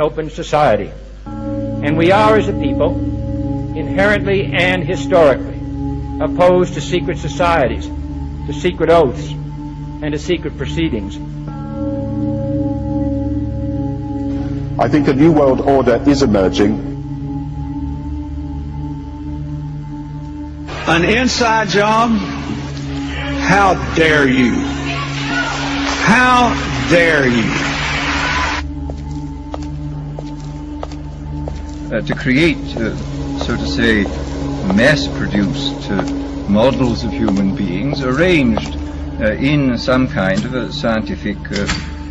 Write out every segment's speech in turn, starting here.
open society. And we are, as a people, inherently and historically opposed to secret societies, to secret oaths, and to secret proceedings. I think a new world order is emerging. An inside job? How dare you? How dare you? To create, so to say, mass-produced models of human beings arranged in some kind of a scientific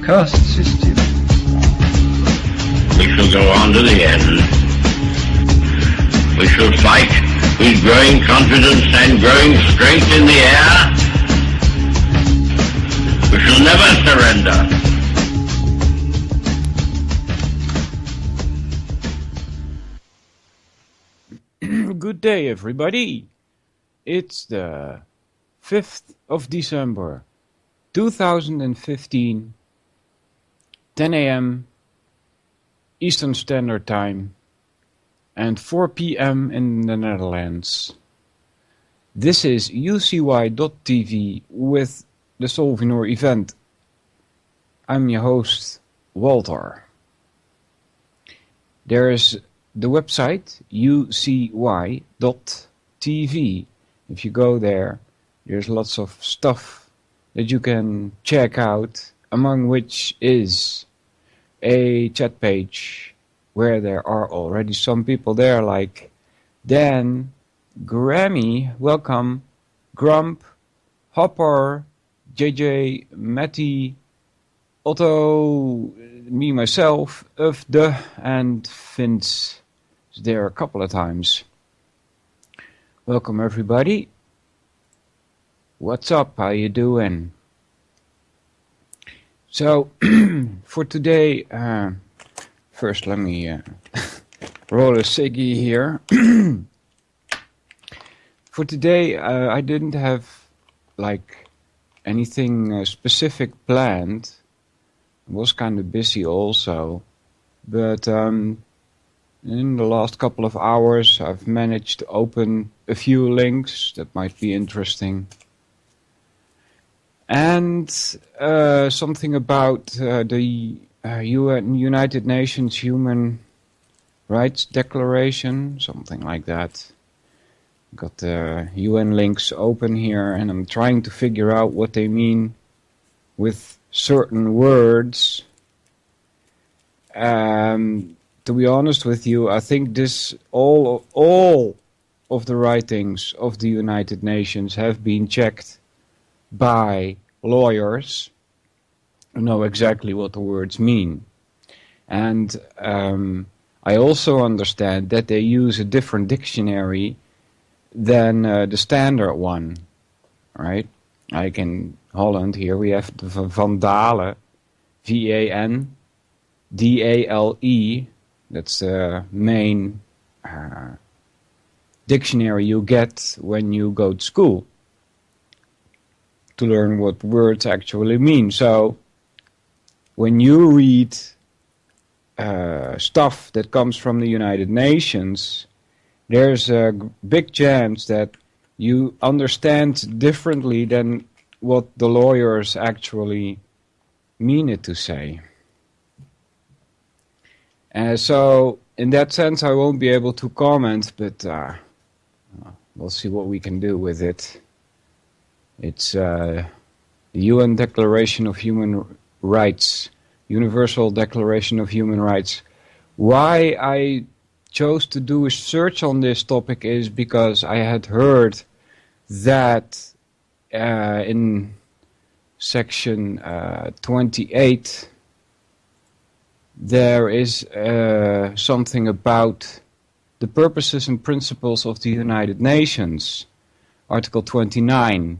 caste system. We shall go on to the end. We shall fight with growing confidence and growing strength in the air. We shall never surrender. Good day, everybody. It's the 5th of December, 2015, 10 a.m. Eastern Standard Time, and 4 p.m. in the Netherlands. This is UCY.tv with the Solvinur Event. I'm your host, Walter. There is the website ucy.tv. If you go there, there's lots of stuff that you can check out, among which is a chat page where there are already some people there like Dan, Grammy, welcome, Grump, Hopper, JJ, Matty, Otto, me, myself, Ufde, and Vince is there a couple of times. Welcome everybody. What's up? How you doing? So, for today, first let me roll a ciggy here. For today, I didn't have like anything specific planned. I was kind of busy also, but in the last couple of hours I've managed to open a few links that might be interesting. And something about the United Nations Human Rights Declaration, something like that. Got the UN links open here and I'm trying to figure out what they mean with certain words. To be honest with you, I think this all of the writings of the United Nations have been checked by lawyers who know exactly what the words mean. And I also understand that they use a different dictionary than the standard one, right? Like in Holland here we have the Van Dale, V-A-N-D-A-L-E, that's the main dictionary you get when you go to school to learn what words actually mean. So when you read stuff that comes from the United Nations, there's a big chance that you understand differently than what the lawyers actually mean it to say. So in that sense I won't be able to comment, but we'll see what we can do with it. It's the UN Declaration of Human Rights, Universal Declaration of Human Rights. Why I chose to do a search on this topic is because I had heard that in section 28 there is something about the purposes and principles of the United Nations. Article 29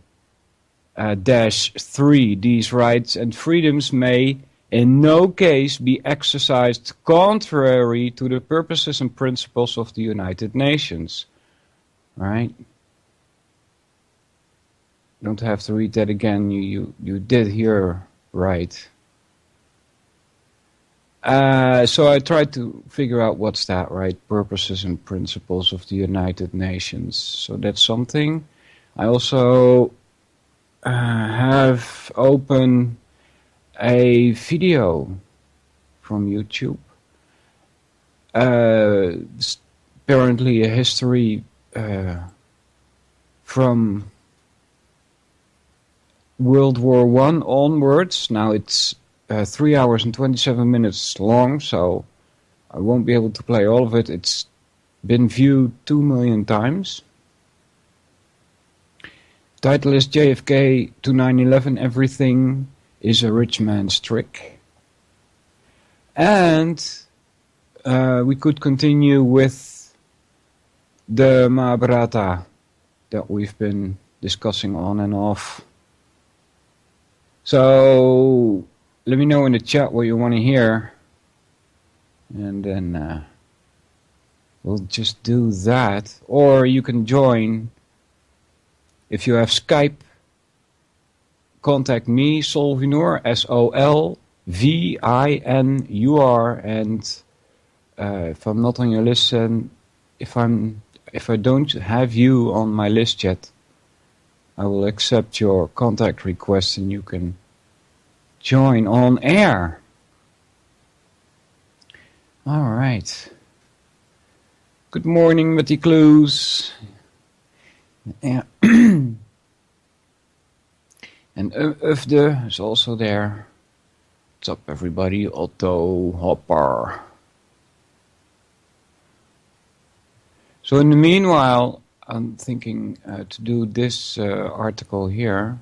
-3, these rights and freedoms may in no case be exercised contrary to the purposes and principles of the United Nations. Right? Don't have to read that again. You did hear right. So I tried to figure out what's that, right? Purposes and principles of the United Nations. So that's something. I also have open a video from YouTube. It's apparently a history from World War I onwards. Now it's 3 hours and 27 minutes long, so I won't be able to play all of it. It's been viewed 2 million times. Title is JFK to 9/11, Everything is a Rich Man's Trick. And we could continue with the Mahabharata that we've been discussing on and off. So let me know in the chat what you want to hear, and then we'll just do that. Or you can join if you have Skype. Contact me, Solvinur, SOLVINUR, and if I'm not on your list, and if I don't have you on my list yet, I will accept your contact request and you can join on air. All right. Good morning, Matty Clues. Yeah. And Ufde is also there. What's up, everybody? Otto Hopper. So in the meanwhile, I'm thinking to do this article here.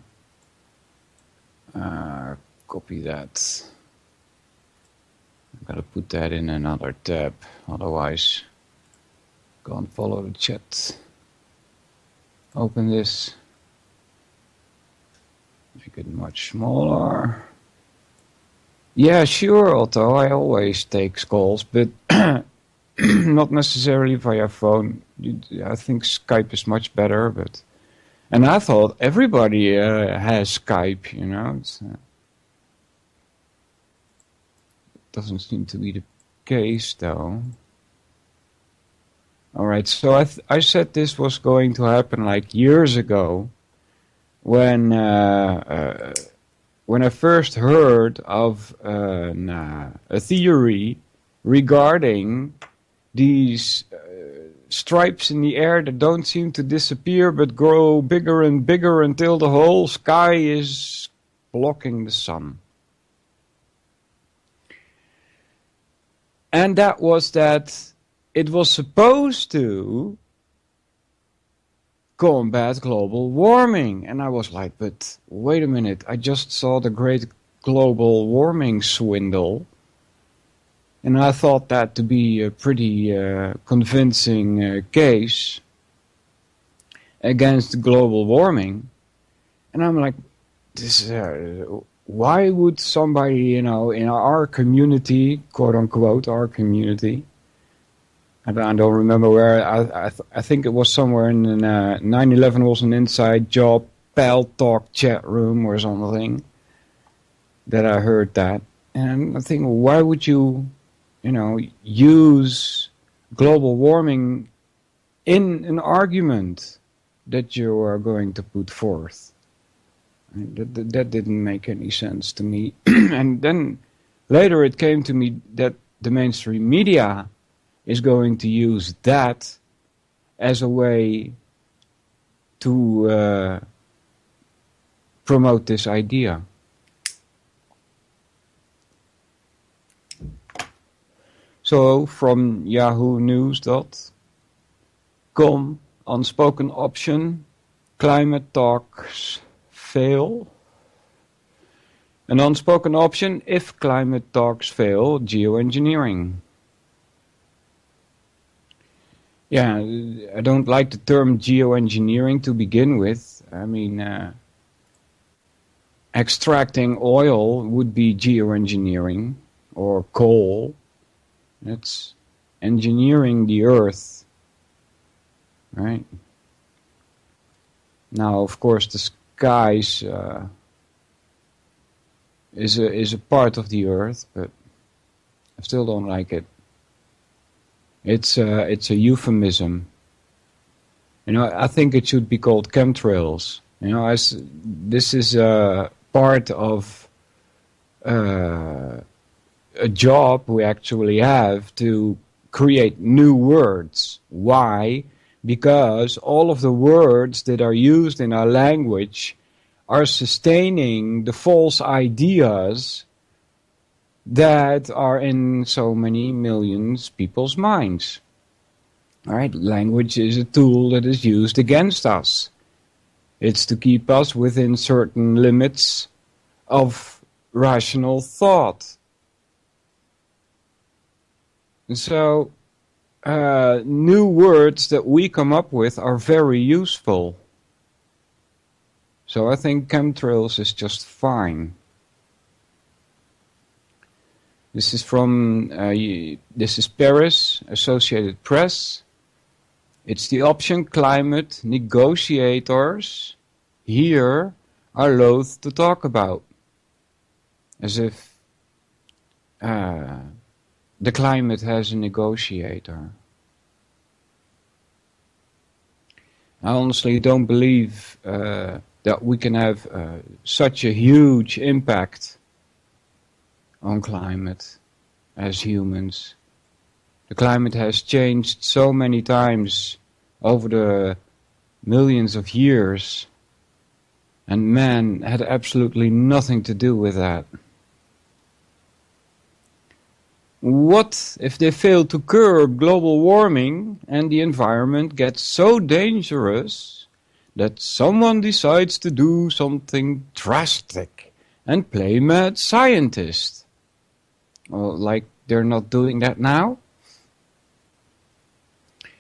Copy that. I've got to put that in another tab, otherwise can't follow the chat. Open this. Make it much smaller. Yeah, sure, Otto, I always take calls, but not necessarily via phone. I think Skype is much better, but... And I thought everybody has Skype, you know. Doesn't seem to be the case, though. All right, so I said this was going to happen like years ago, when I first heard of a theory regarding these stripes in the air that don't seem to disappear but grow bigger and bigger until the whole sky is blocking the sun. And that was that it was supposed to combat global warming. And I was like, but wait a minute, I just saw the great global warming swindle. And I thought that to be a pretty convincing case against global warming. And I'm like, this, why would somebody, you know, in our community, quote unquote, our community, I don't remember where, I think it was somewhere in 9/11 was an inside job, Pal Talk chat room or something, that I heard that. And I think, why would you, you know, use global warming in an argument that you are going to put forth? That didn't make any sense to me. And then later it came to me that the mainstream media is going to use that as a way to promote this idea. So from yahoonews.com, unspoken option, climate talks fail. An unspoken option if climate talks fail, geoengineering. Yeah, I don't like the term geoengineering to begin with. I mean, extracting oil would be geoengineering, or coal. It's engineering the earth, right? Now, of course, the skies is a part of the earth, but I still don't like it. It's a euphemism. I think it should be called chemtrails. As this is part of a job we actually have to create new words. Why? Because all of the words that are used in our language are sustaining the false ideas that are in so many millions people's minds. All right, language is a tool that is used against us. It's to keep us within certain limits of rational thought. And so, new words that we come up with are very useful. So I think chemtrails is just fine. This is from, this is Paris, Associated Press. It's the option climate negotiators here are loath to talk about. As if the climate has a negotiator. I honestly don't believe that we can have such a huge impact on climate as humans. The climate has changed so many times over the millions of years, and man had absolutely nothing to do with that. What if they fail to curb global warming and the environment gets so dangerous that someone decides to do something drastic and play mad scientist? Well, like they're not doing that now?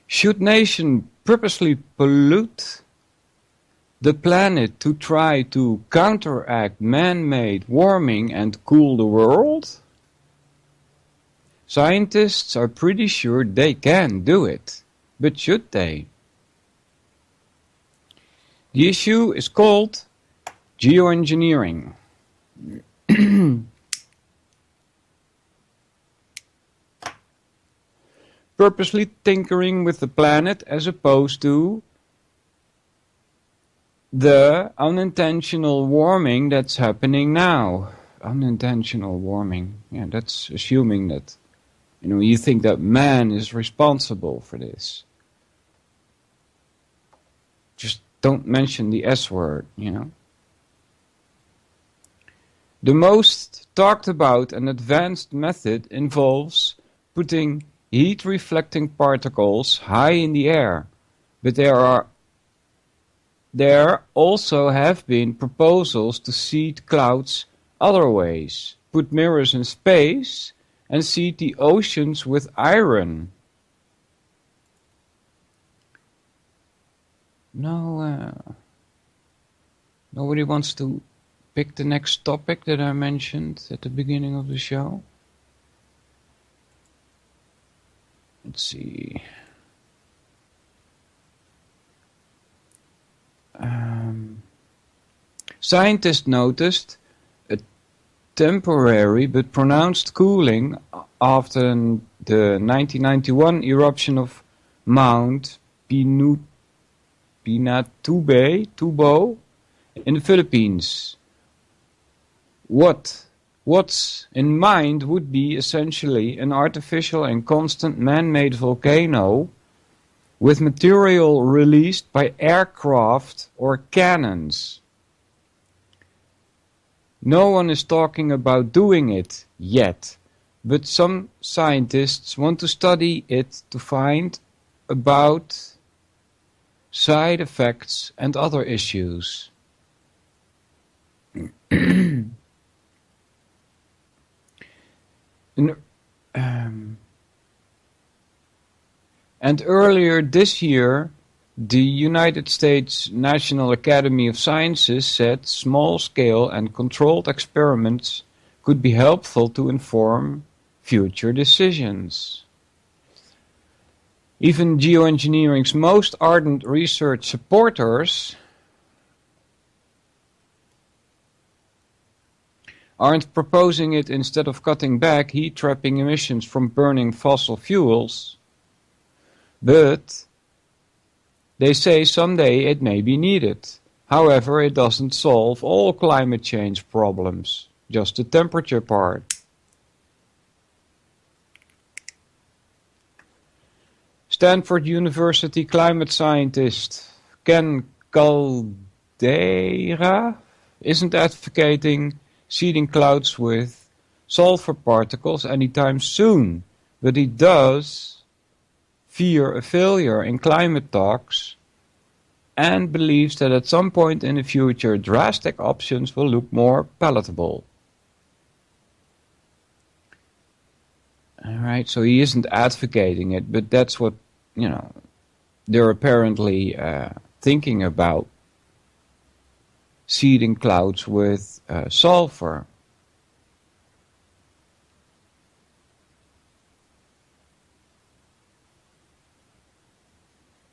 Should nations purposely pollute the planet to try to counteract man-made warming and cool the world? Scientists are pretty sure they can do it, but should they? The issue is called geoengineering. Purposely tinkering with the planet as opposed to the unintentional warming that's happening now. Unintentional warming. Yeah, that's assuming that, you think that man is responsible for this. Just don't mention the S word, The most talked about and advanced method involves putting heat-reflecting particles high in the air, but there also have been proposals to seed clouds other ways, put mirrors in space, and seed the oceans with iron. Nobody wants to pick the next topic that I mentioned at the beginning of the show. Let's see. Scientists noticed a temporary but pronounced cooling after the 1991 eruption of Mount Pinatubo in the Philippines. What's in mind would be essentially an artificial and constant man-made volcano with material released by aircraft or cannons. No one is talking about doing it yet, but some scientists want to study it to find about side effects and other issues. And earlier this year, the United States National Academy of Sciences said small-scale and controlled experiments could be helpful to inform future decisions. Even geoengineering's most ardent research supporters aren't proposing it instead of cutting back heat-trapping emissions from burning fossil fuels, but they say someday it may be needed. However, it doesn't solve all climate change problems, just the temperature part. Stanford University climate scientist Ken Caldeira isn't advocating seeding clouds with sulfur particles anytime soon, but he does fear a failure in climate talks and believes that at some point in the future drastic options will look more palatable. Alright, so he isn't advocating it, but that's what, they're apparently thinking about. Seeding clouds with sulfur.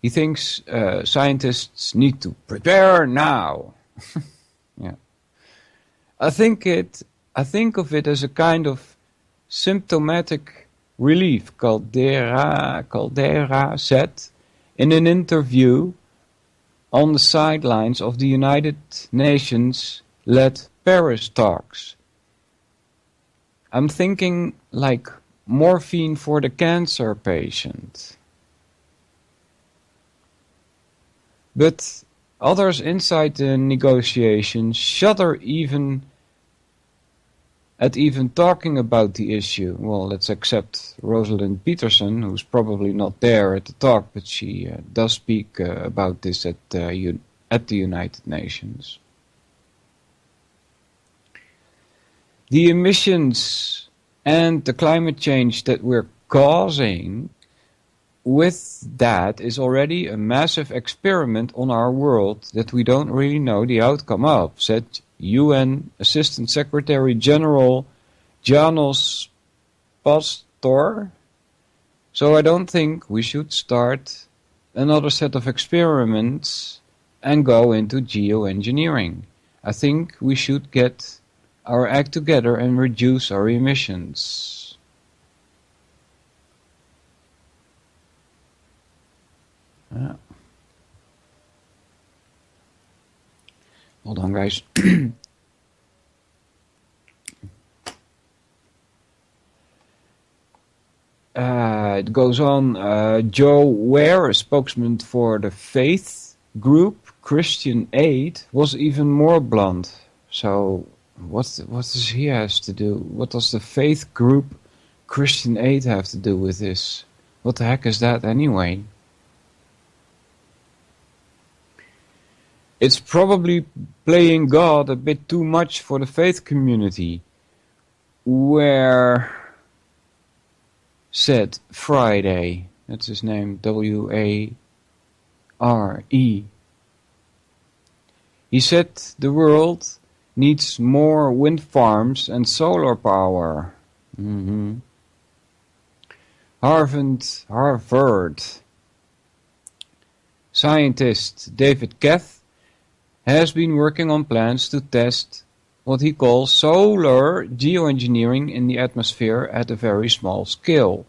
He thinks scientists need to prepare now. Yeah, I think of it as a kind of symptomatic relief. Caldera said in an interview on the sidelines of the United Nations-led Paris talks. I'm thinking like morphine for the cancer patient. But others inside the negotiations shudder at even talking about the issue. Well, let's accept Rosalind Peterson, who's probably not there at the talk, but she does speak about this at the United Nations. The emissions and the climate change that we're causing with that is already a massive experiment on our world that we don't really know the outcome of, said UN Assistant Secretary General Janos Pastor. So I don't think we should start another set of experiments and go into geoengineering. I think we should get our act together and reduce our emissions. Yeah. Hold on, guys. It goes on. Joe Ware, a spokesman for the faith group Christian Aid, was even more blunt. So, what does he has to do? What does the faith group Christian Aid have to do with this? What the heck is that anyway? It's probably playing God a bit too much for the faith community, where said Friday, that's his name, W-A-R-E. He said the world needs more wind farms and solar power. Harvard scientist David Keth has been working on plans to test what he calls solar geoengineering in the atmosphere at a very small scale.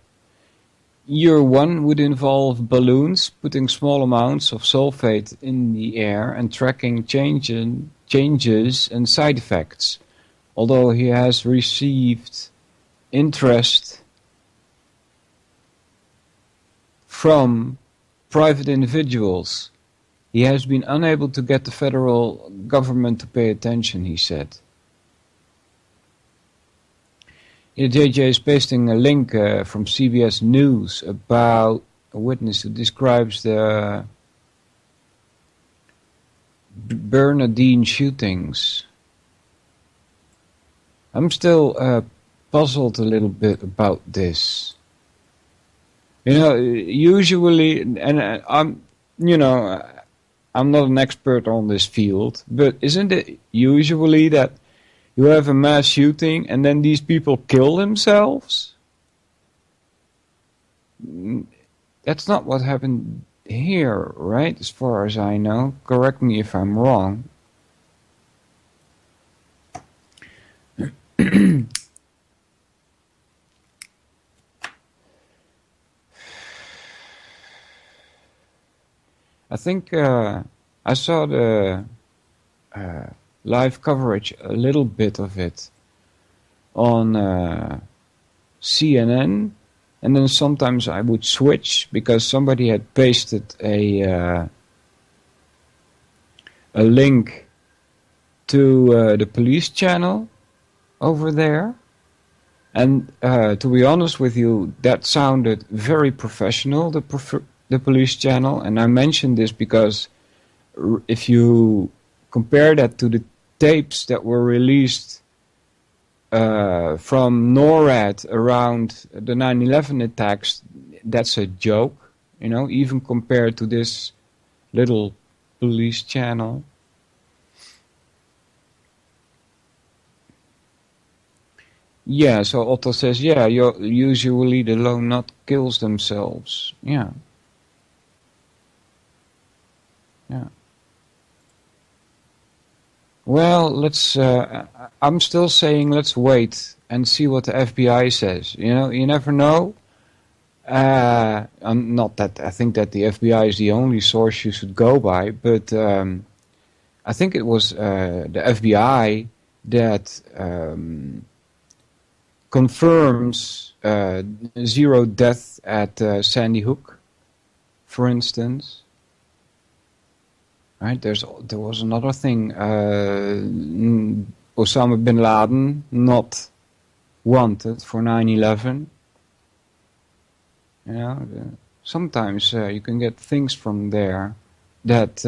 Year 1 would involve balloons putting small amounts of sulfate in the air and tracking changes and side effects. Although he has received interest from private individuals, he has been unable to get the federal government to pay attention, he said. JJ is pasting a link from CBS News about a witness who describes the Bernardine shootings. I'm still puzzled a little bit about this. Usually, and I'm not an expert on this field, but isn't it usually that you have a mass shooting and then these people kill themselves? That's not what happened here, right? As far as I know. Correct me if I'm wrong. I think I saw the live coverage, a little bit of it, on CNN, and then sometimes I would switch because somebody had pasted a link to the police channel over there. And to be honest with you, that sounded very professional, the police channel. And I mentioned this because if you compare that to the tapes that were released from NORAD around the 9/11 attacks, that's a joke, you know, even compared to this little police channel. Yeah, so Otto says, yeah, usually the lone nut kills themselves. Yeah. Yeah. Well, I'm still saying let's wait and see what the FBI says. You know, you never know. Not that I think that the FBI is the only source you should go by, but I think it was the FBI that confirms zero death at Sandy Hook, for instance. Right? There was another thing. Osama bin Laden not wanted for 9/11. You know, sometimes you can get things from there that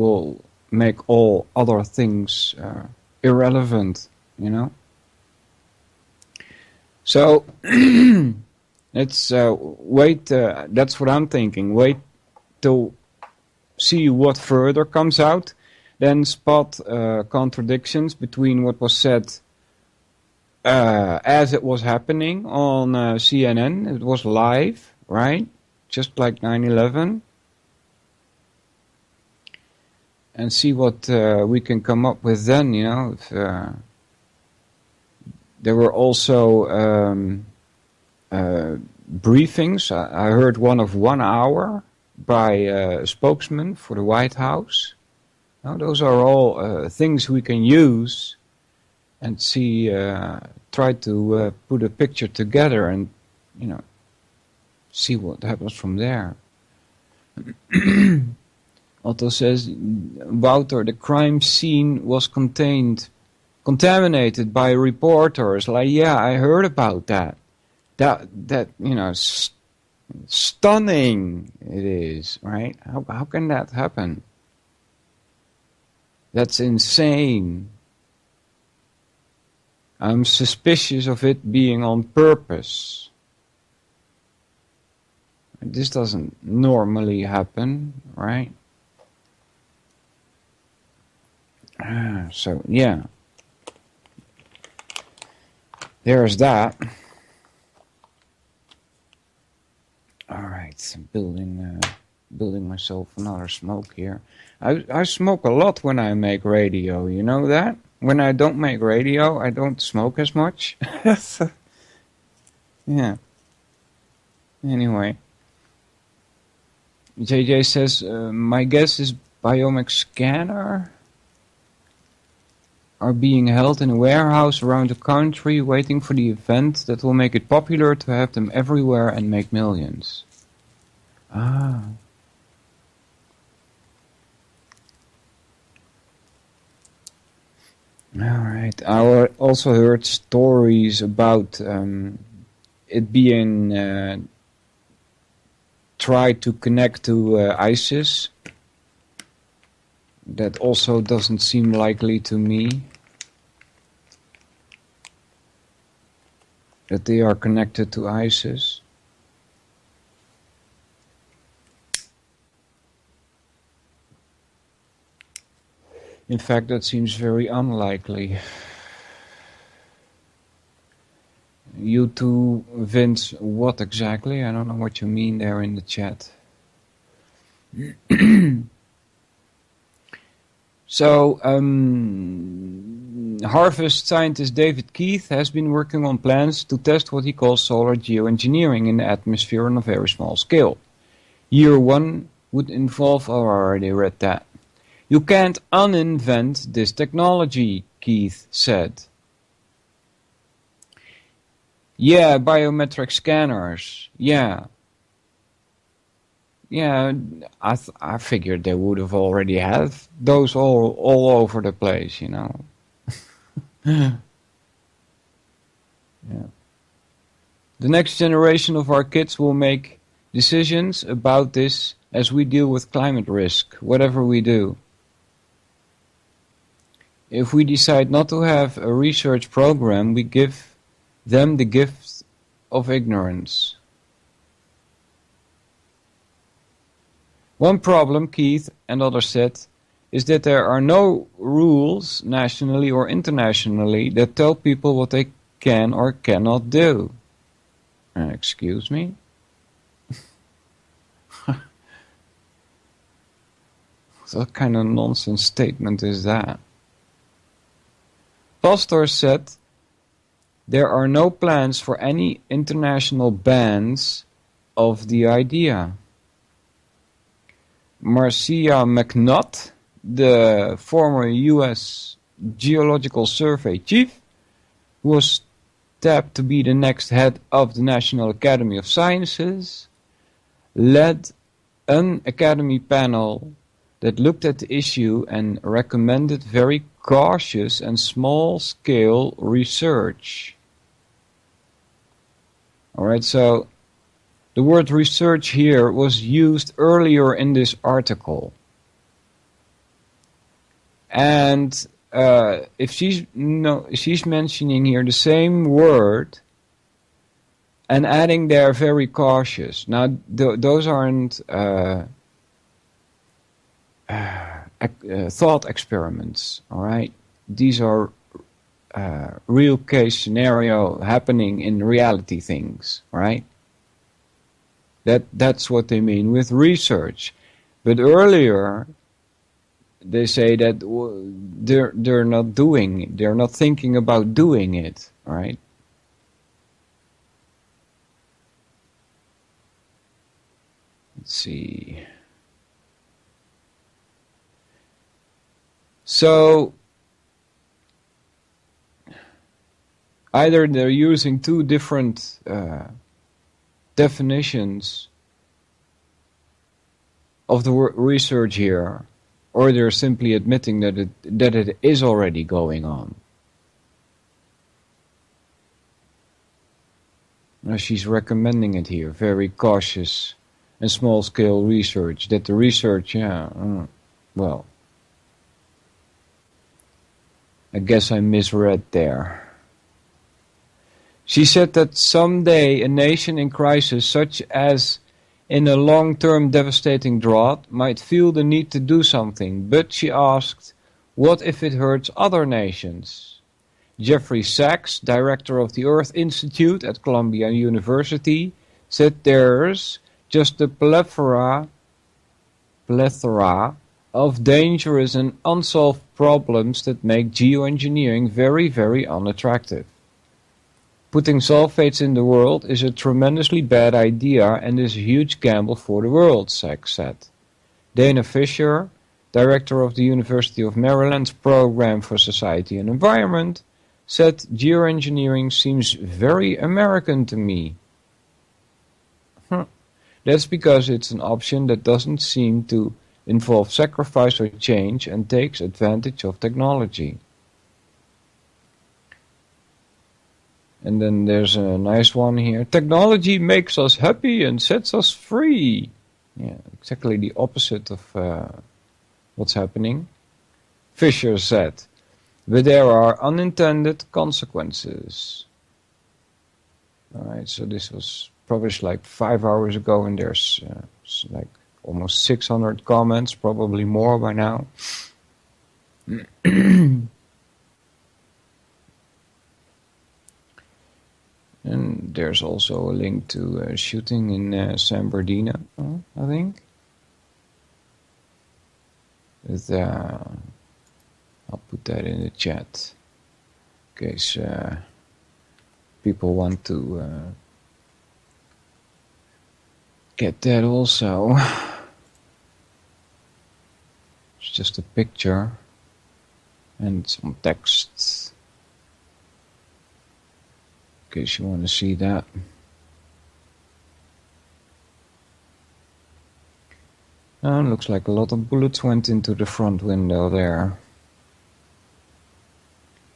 will make all other things irrelevant. You know. So let's wait. That's what I'm thinking. Wait till see what further comes out, then spot contradictions between what was said as it was happening on CNN. It was live, right? Just like 9/11. And see what we can come up with then, you know. If, there were also briefings. I heard one of 1 hour by a spokesman for the White House. Now, those are all things we can use and see, try to put a picture together and, you know, see what happens from there. Otto says, Wouter, the crime scene was contaminated by reporters. Like, yeah, I heard about that. That you know, stunning it is, right? How can that happen? That's insane. I'm suspicious of it being on purpose. This doesn't normally happen, right? So, yeah. There's that. Alright, building myself another smoke here. I smoke a lot when I make radio, you know that? When I don't make radio, I don't smoke as much. Yeah. Anyway. JJ says, my guess is biomic scanner are being held in a warehouse around the country waiting for the event that will make it popular to have them everywhere and make millions. Ah. Alright. I also heard stories about it being tried to connect to ISIS. That also doesn't seem likely to me. That they are connected to ISIS. In fact, that seems very unlikely. You two, Vince, what exactly? I don't know what you mean there in the chat. So, Harvest scientist David Keith has been working on plans to test what he calls solar geoengineering in the atmosphere on a very small scale. Year one would involve, oh, I already read that. You can't uninvent this technology, Keith said. Yeah, biometric scanners. Yeah. Yeah, I figured they would have already had those all over the place, you know. Yeah. The next generation of our kids will make decisions about this as we deal with climate risk, whatever we do. If we decide not to have a research program, we give them the gift of ignorance. One problem, Keith and others said, is that there are no rules, nationally or internationally, that tell people what they can or cannot do. Excuse me? What kind of nonsense statement is that? Pastor said, there are no plans for any international bans of the idea. Marcia McNutt, the former U.S. Geological Survey chief, who was tapped to be the next head of the National Academy of Sciences, led an academy panel that looked at the issue and recommended very cautious and small-scale research. Alright, so the word research here was used earlier in this article. And if she's mentioning here the same word and adding there very cautious. Now, those aren't thought experiments, all right? These are real case scenario happening in reality things, all right? That's what they mean with research. But earlier, they say that they're not thinking about doing it, all right? Let's see. So either they're using two different definitions of the word research here, or they're simply admitting that it is already going on. Now she's recommending it here, very cautious and small-scale research. That the research, well, I guess I misread there. She said that someday a nation in crisis, such as in a long-term devastating drought, might feel the need to do something, but she asked, what if it hurts other nations? Jeffrey Sachs, director of the Earth Institute at Columbia University, said there's just a plethora of dangerous and unsolved problems that make geoengineering very, very unattractive. Putting sulfates in the world is a tremendously bad idea and is a huge gamble for the world, Sachs said. Dana Fisher, director of the University of Maryland's Program for Society and Environment, said geoengineering seems very American to me. That's because it's an option that doesn't seem to involve sacrifice or change and takes advantage of technology. And then there's a nice one here. Technology makes us happy and sets us free. Yeah, exactly the opposite of what's happening. Fisher said, but there are unintended consequences. Alright, so this was published like 5 hours ago, and there's like almost 600 comments, probably more by now. And there's also a link to a shooting in San Bernardino, I think. With, I'll put that in the chat in case people want to get that also. just a picture and some text, in case you want to see that. Looks like a lot of bullets went into the front window there.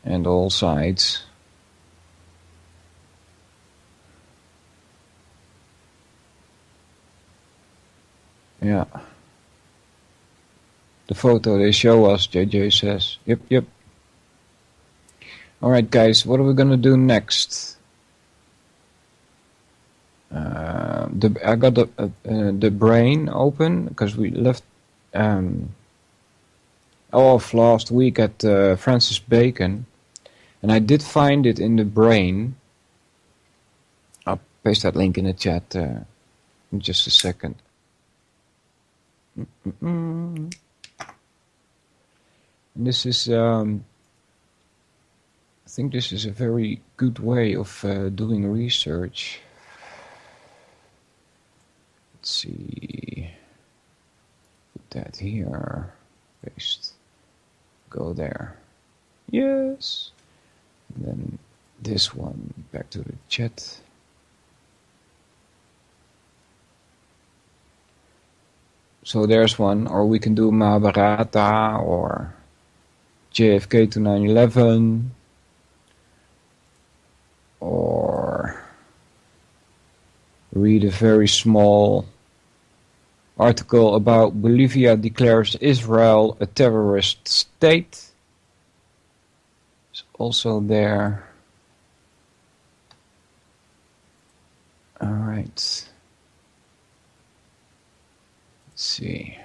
And all sides. Yeah. The photo they show us, JJ says. Yep. Alright guys, what are we gonna do next? I got the brain open because we left off last week at Francis Bacon, and I did find it in the brain. I'll paste that link in the chat in just a second. And this is I think this is a very good way of doing research. Let's see, put that here, paste, go there, yes, and then this one, back to the chat. So there's one, or we can do Mahabharata, or JFK to 9/11, or read a very small article about Bolivia declares Israel a terrorist state. It's also there. Alright. Let's see.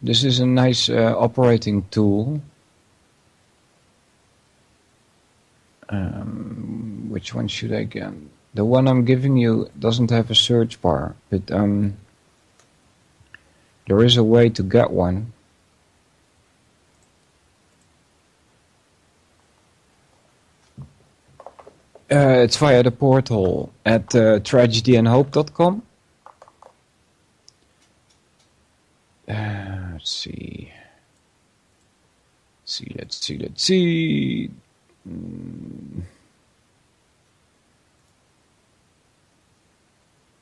This is a nice operating tool. Which one should I get? The one I'm giving you doesn't have a search bar, but there is a way to get one. It's via the portal at tragedyandhope.com. Let's see. Let's see.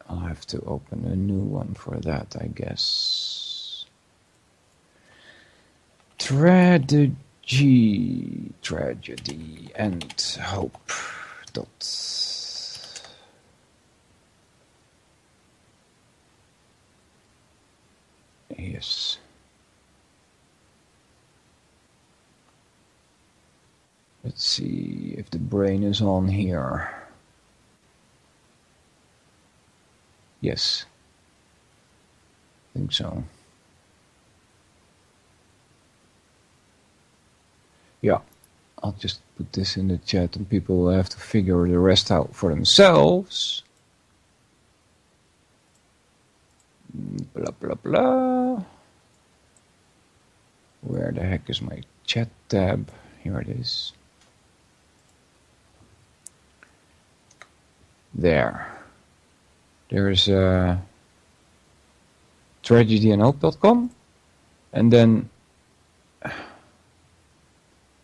I'll have to open a new one for that, I guess. Tragedy and hope. Yes. Let's see if the brain is on here. Yes. I think so. Yeah. I'll just put this in the chat and people will have to figure the rest out for themselves. Blah, blah, blah. Where the heck is my chat tab? Here it is. There. There's tragedyandhope.com, and then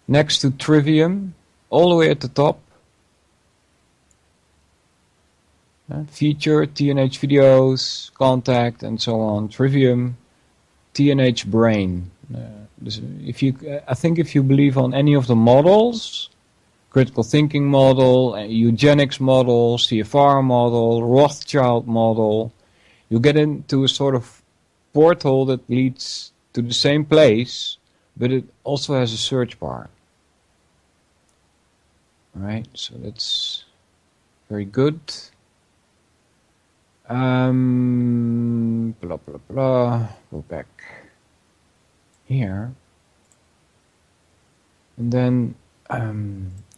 next to Trivium, all the way at the top, feature, TNH videos, contact, and so on. Trivium, TNH brain. I think if you believe on any of the models, critical thinking model, eugenics model, CFR model, Rothschild model, you get into a sort of portal that leads to the same place, but it also has a search bar. Alright, so that's very good. Blah, blah, blah. Go back here. And then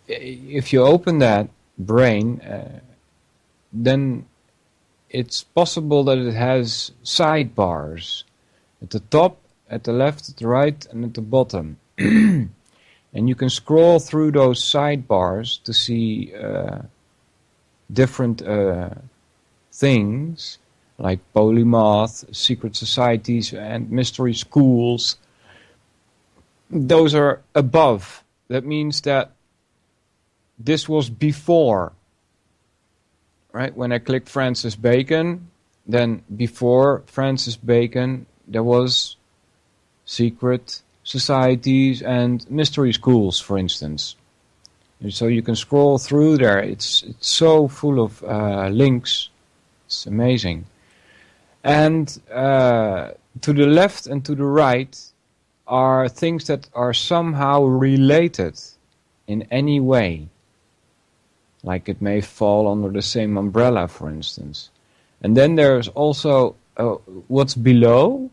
if you open that brain, then it's possible that it has sidebars at the top, at the left, at the right, and at the bottom. And you can scroll through those sidebars to see different things. like polymath, secret societies, and mystery schools, those are above. That means that this was before, right? When I clicked Francis Bacon, then before Francis Bacon, there was secret societies and mystery schools, for instance. And so you can scroll through there. It's so full of links. It's amazing. And to the left and to the right are things that are somehow related in any way. Like it may fall under the same umbrella, for instance. And then there's also what's below,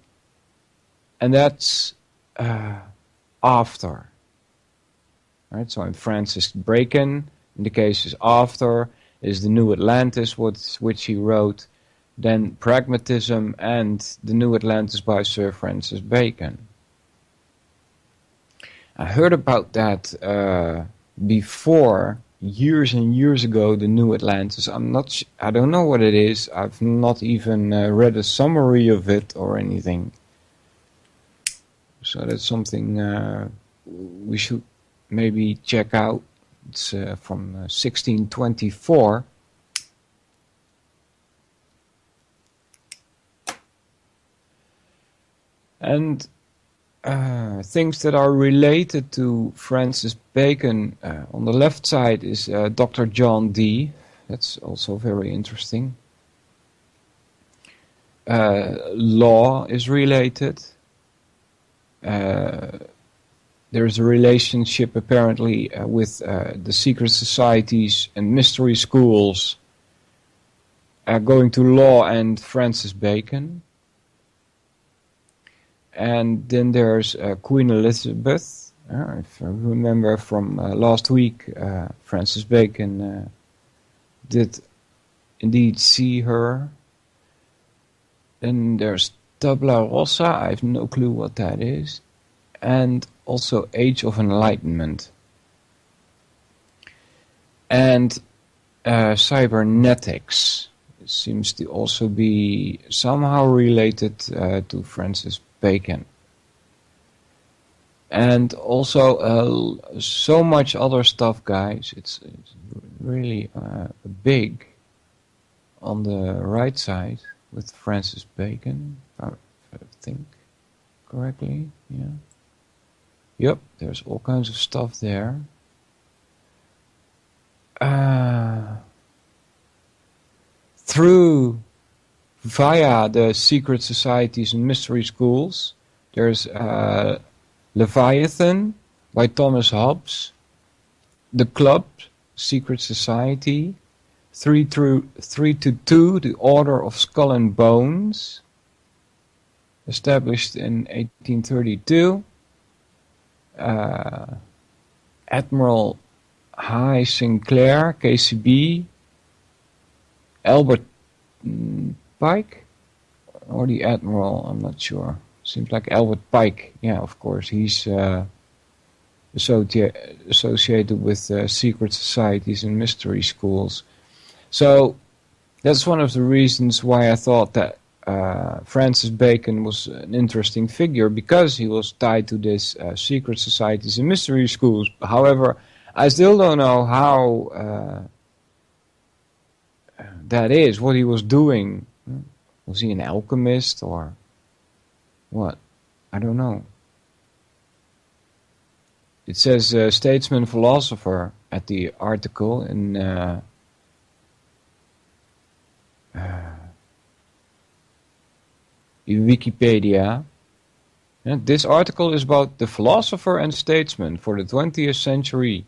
and that's after. Right? So in Francis Bacon, in the case is after, is the New Atlantis, which he wrote, then Pragmatism and the New Atlantis by Sir Francis Bacon. I heard about that before, years and years ago, the New Atlantis. I don't know what it is. I've not even read a summary of it or anything. So that's something we should maybe check out. It's from 1624. And things that are related to Francis Bacon, on the left side is Dr. John Dee. That's also very interesting. Law is related. There's a relationship apparently with the secret societies and mystery schools going to law and Francis Bacon. And then there's Queen Elizabeth. If I remember from last week, Francis Bacon did indeed see her. Then there's Tabula Rasa. I have no clue what that is. And also Age of Enlightenment. And cybernetics seems to also be somehow related to Francis Bacon. And also so much other stuff, guys. It's really big on the right side with Francis Bacon, if I think correctly. Yeah. Yep, there's all kinds of stuff there. Via the secret societies and mystery schools, there's Leviathan by Thomas Hobbes, The Club, Secret Society, 3 to 2, The Order of Skull and Bones, established in 1832. Admiral High Sinclair, KCB, Albert Pike, or the Admiral, I'm not sure. Seems like Albert Pike. Yeah, of course, he's associated with secret societies and mystery schools. So that's one of the reasons why I thought that Francis Bacon was an interesting figure, because he was tied to this secret societies and mystery schools. However, I still don't know how that is, what he was doing. Was he an alchemist or what? I don't know. It says statesman philosopher at the article in Wikipedia. And this article is about the philosopher and statesman for the 20th century.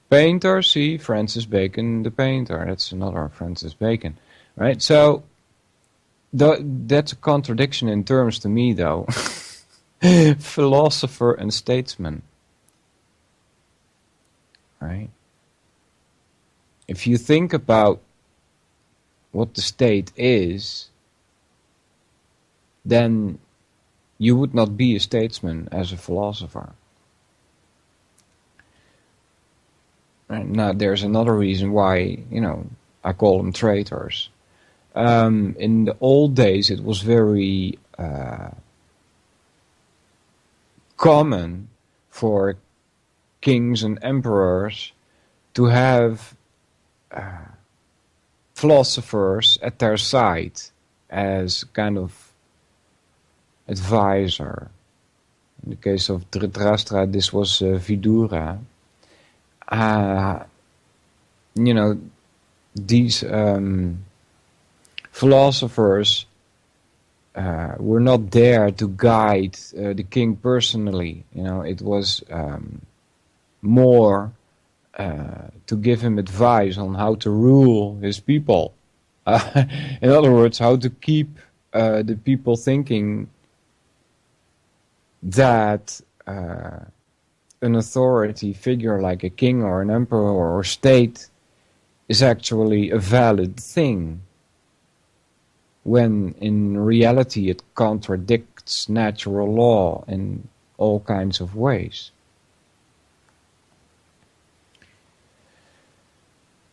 Painter, see Francis Bacon the painter. That's another Francis Bacon, right? So that's a contradiction in terms to me, though. Philosopher and statesman, right? If you think about what the state is, then you would not be a statesman as a philosopher. And now there's another reason why, I call them traitors. In the old days, it was very common for kings and emperors to have philosophers at their side as kind of advisor. In the case of Dhritarashtra, this was Vidura. These philosophers were not there to guide the king personally. It was more to give him advice on how to rule his people. In other words, how to keep the people thinking that an authority figure like a king or an emperor or state is actually a valid thing, when in reality it contradicts natural law in all kinds of ways.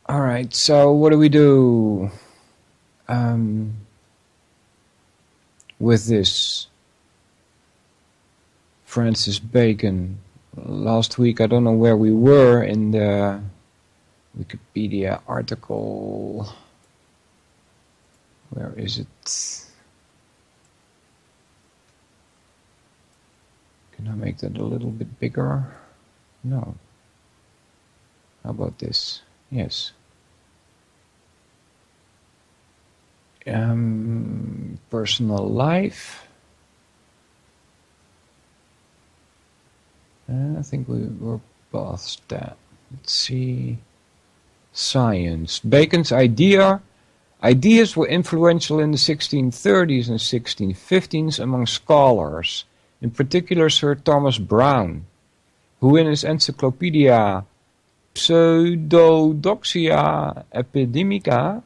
Alright, so what do we do with this? Francis Bacon. Last week, I don't know where we were in the Wikipedia article. Where is it? Can I make that a little bit bigger? No. How about this? Yes. Personal life. I think we were past that. Let's see. Science. Bacon's ideas were influential in the 1630s and 1650s among scholars, in particular Sir Thomas Browne, who in his Encyclopedia Pseudodoxia Epidemica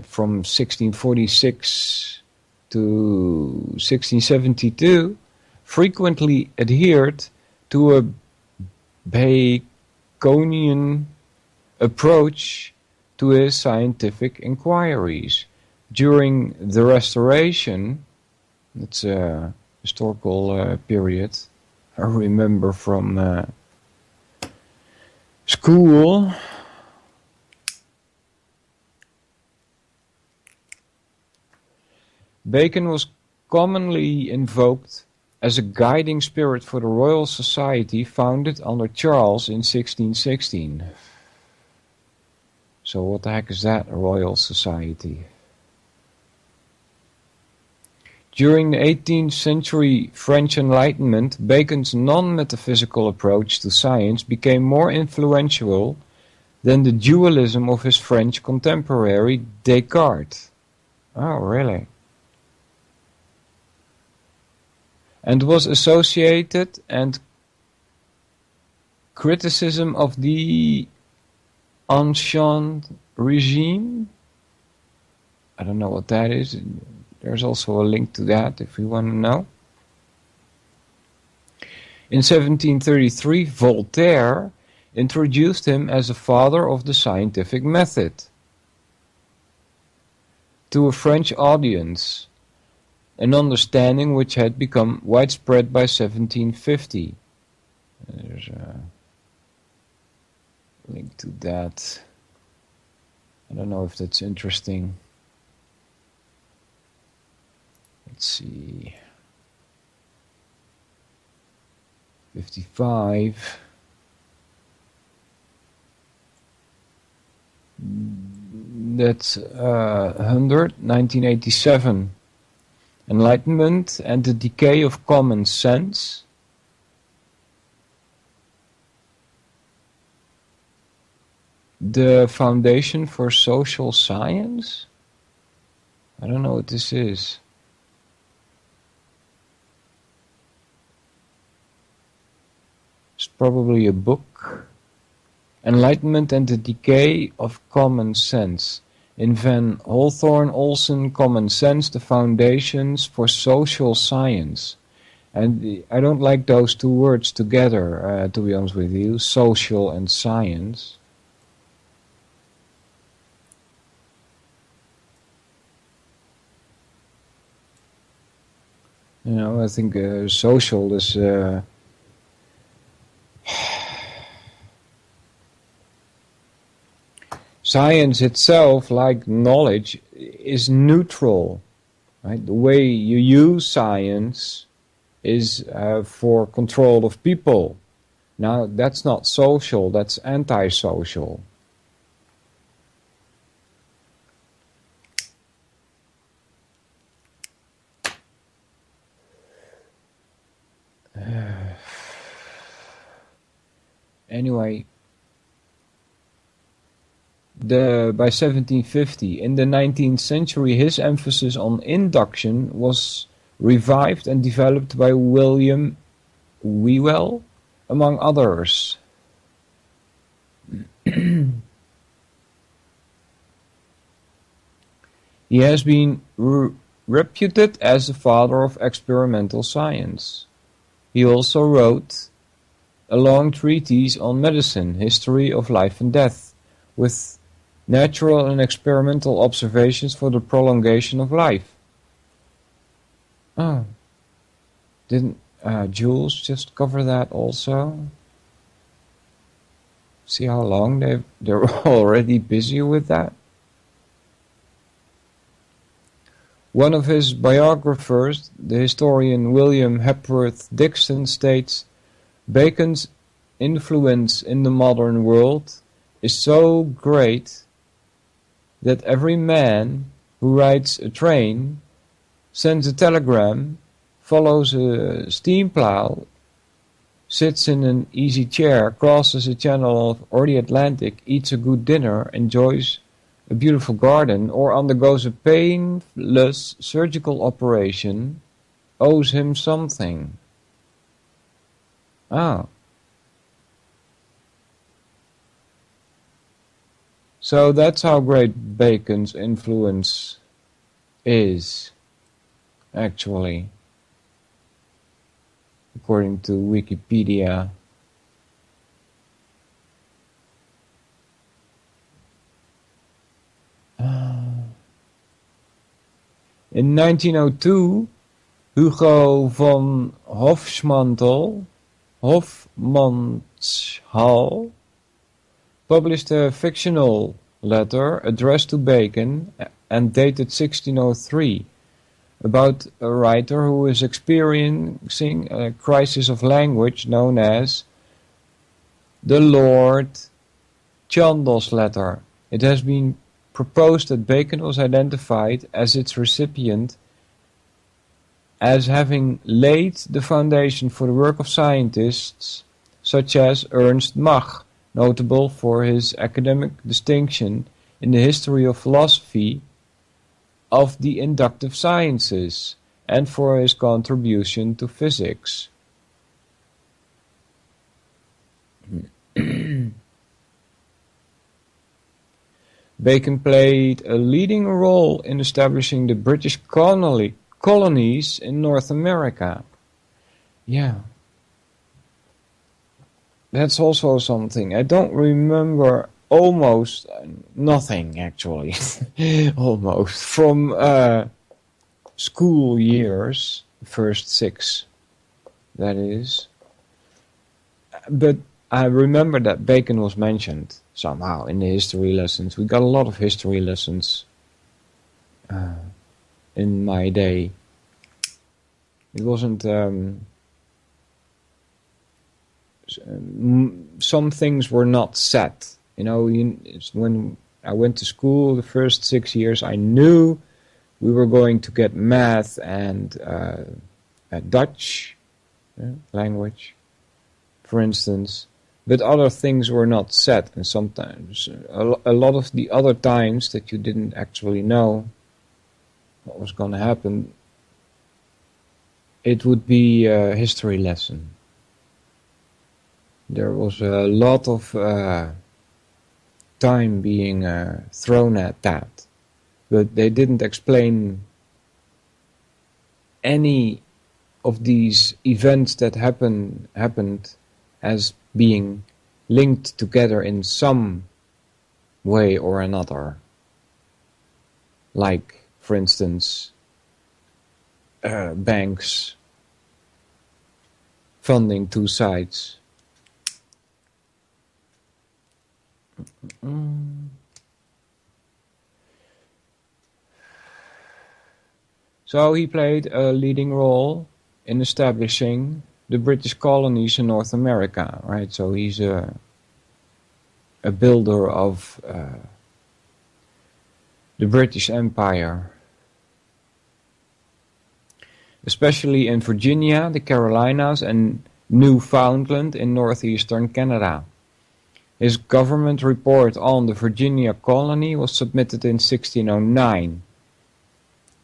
from 1646 to 1672 frequently adhered to a Baconian approach to his scientific inquiries. During the Restoration, that's a historical period, I remember from school. Bacon was commonly invoked as a guiding spirit for the Royal Society founded under Charles in 1616. So what the heck is that, a Royal Society? During the 18th century French Enlightenment, Bacon's non-metaphysical approach to science became more influential than the dualism of his French contemporary Descartes. Oh, really? And was associated and criticism of the ancien regime. I don't know what that is. There's also a link to that if you want to know. In 1733, Voltaire introduced him as a father of the scientific method to a French audience, an understanding which had become widespread by 1750. There's a link to that. I don't know if that's interesting. Let's see. 55. That's 1987. Enlightenment and the decay of common sense. The foundation for social science? I don't know what this is. It's probably a book. Enlightenment and the Decay of Common Sense. In Van Hawthorne Olsen, Common Sense, the Foundations for Social Science. And I don't like those two words together, to be honest with you, social and science. I think social is science itself, like knowledge, is neutral. Right? The way you use science is for control of people. Now, that's not social, that's antisocial. Anyway, by 1750, in the 19th century, his emphasis on induction was revived and developed by William Whewell, among others. He has been reputed as the father of experimental science. He also wrote a long treatise on medicine, history of life and death, with natural and experimental observations for the prolongation of life. Oh, didn't Jules just cover that also? See how long they're already busy with that? One of his biographers, the historian William Hepworth Dixon, states, Bacon's influence in the modern world is so great that every man who rides a train, sends a telegram, follows a steam plow, sits in an easy chair, crosses a channel or the Atlantic, eats a good dinner, enjoys a beautiful garden, or undergoes a painless surgical operation, owes him something. Ah. So that's how great Bacon's influence is, actually, according to Wikipedia. In 1902, Hugo von Hofmannsthal published a fictional letter addressed to Bacon and dated 1603 about a writer who is experiencing a crisis of language known as the Lord Chandos letter. It has been proposed that Bacon was identified as its recipient as having laid the foundation for the work of scientists such as Ernst Mach, notable for his academic distinction in the history of philosophy of the inductive sciences, and for his contribution to physics. Bacon played a leading role in establishing the British colonies in North America. Yeah. That's also something. I don't remember almost nothing, actually. Almost. From school years, first 6, that is. But I remember that Bacon was mentioned somehow in the history lessons. We got a lot of history lessons in my day. It wasn't... some things were not set. When I went to school the first 6 years, I knew we were going to get math and Dutch language, for instance, but other things were not set, and sometimes a lot of the other times that you didn't actually know what was going to happen, it would be a history lesson. There was a lot of time being thrown at that, but they didn't explain any of these events that happened as being linked together in some way or another. Like, for instance, banks funding two sides. So he played a leading role in establishing the British colonies in North America, right? So he's a builder of the British Empire, especially in Virginia, the Carolinas, and Newfoundland in northeastern Canada. His government report on the Virginia colony was submitted in 1609.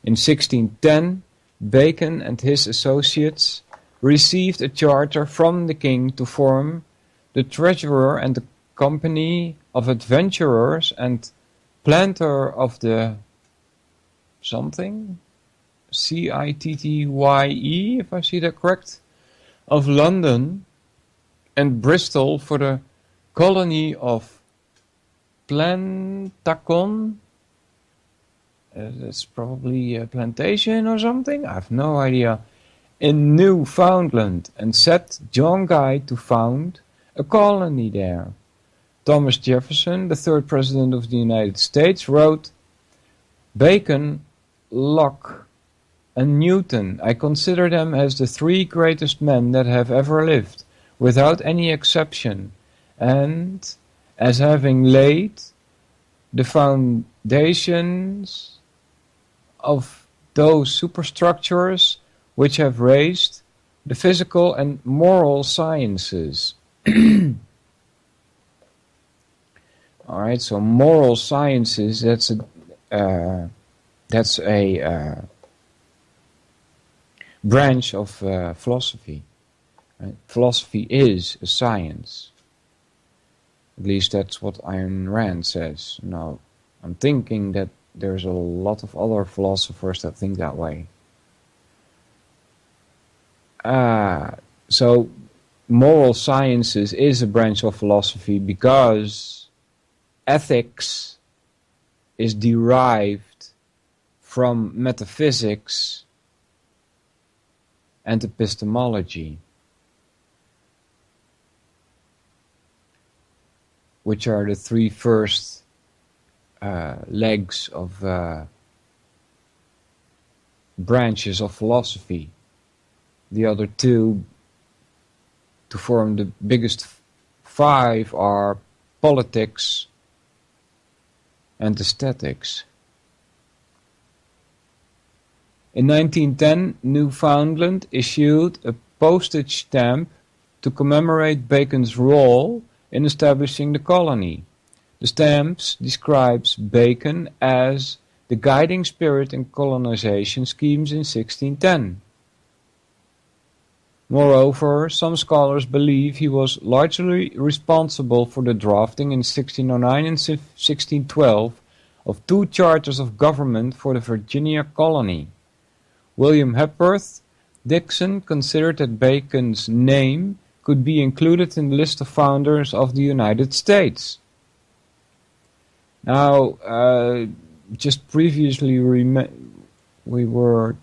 In 1610, Bacon and his associates received a charter from the king to form the treasurer and the company of adventurers and planter of the something, Citye, if I see that correct, of London and Bristol for the colony of Plantacon. That's probably a plantation or something, I have no idea, in Newfoundland, and set John Guy to found a colony there. Thomas Jefferson, the third president of the United States, wrote, Bacon, Locke, and Newton, I consider them as the three greatest men that have ever lived, without any exception, and as having laid the foundations of those superstructures which have raised the physical and moral sciences. Alright, so moral sciences, that's a branch of philosophy. Right? Philosophy is a science. At least that's what Ayn Rand says. Now, I'm thinking that there's a lot of other philosophers that think that way. So moral sciences is a branch of philosophy because ethics is derived from metaphysics and epistemology, which are the three first legs of branches of philosophy. The other two, to form the biggest five, are politics and aesthetics. In 1910, Newfoundland issued a postage stamp to commemorate Bacon's role in establishing the colony. The stamp describes Bacon as the guiding spirit in colonization schemes in 1610. Moreover, some scholars believe he was largely responsible for the drafting in 1609 and 1612 of two charters of government for the Virginia colony. William Hepworth Dixon considered that Bacon's name could be included in the list of founders of the United States. Now, just previously we were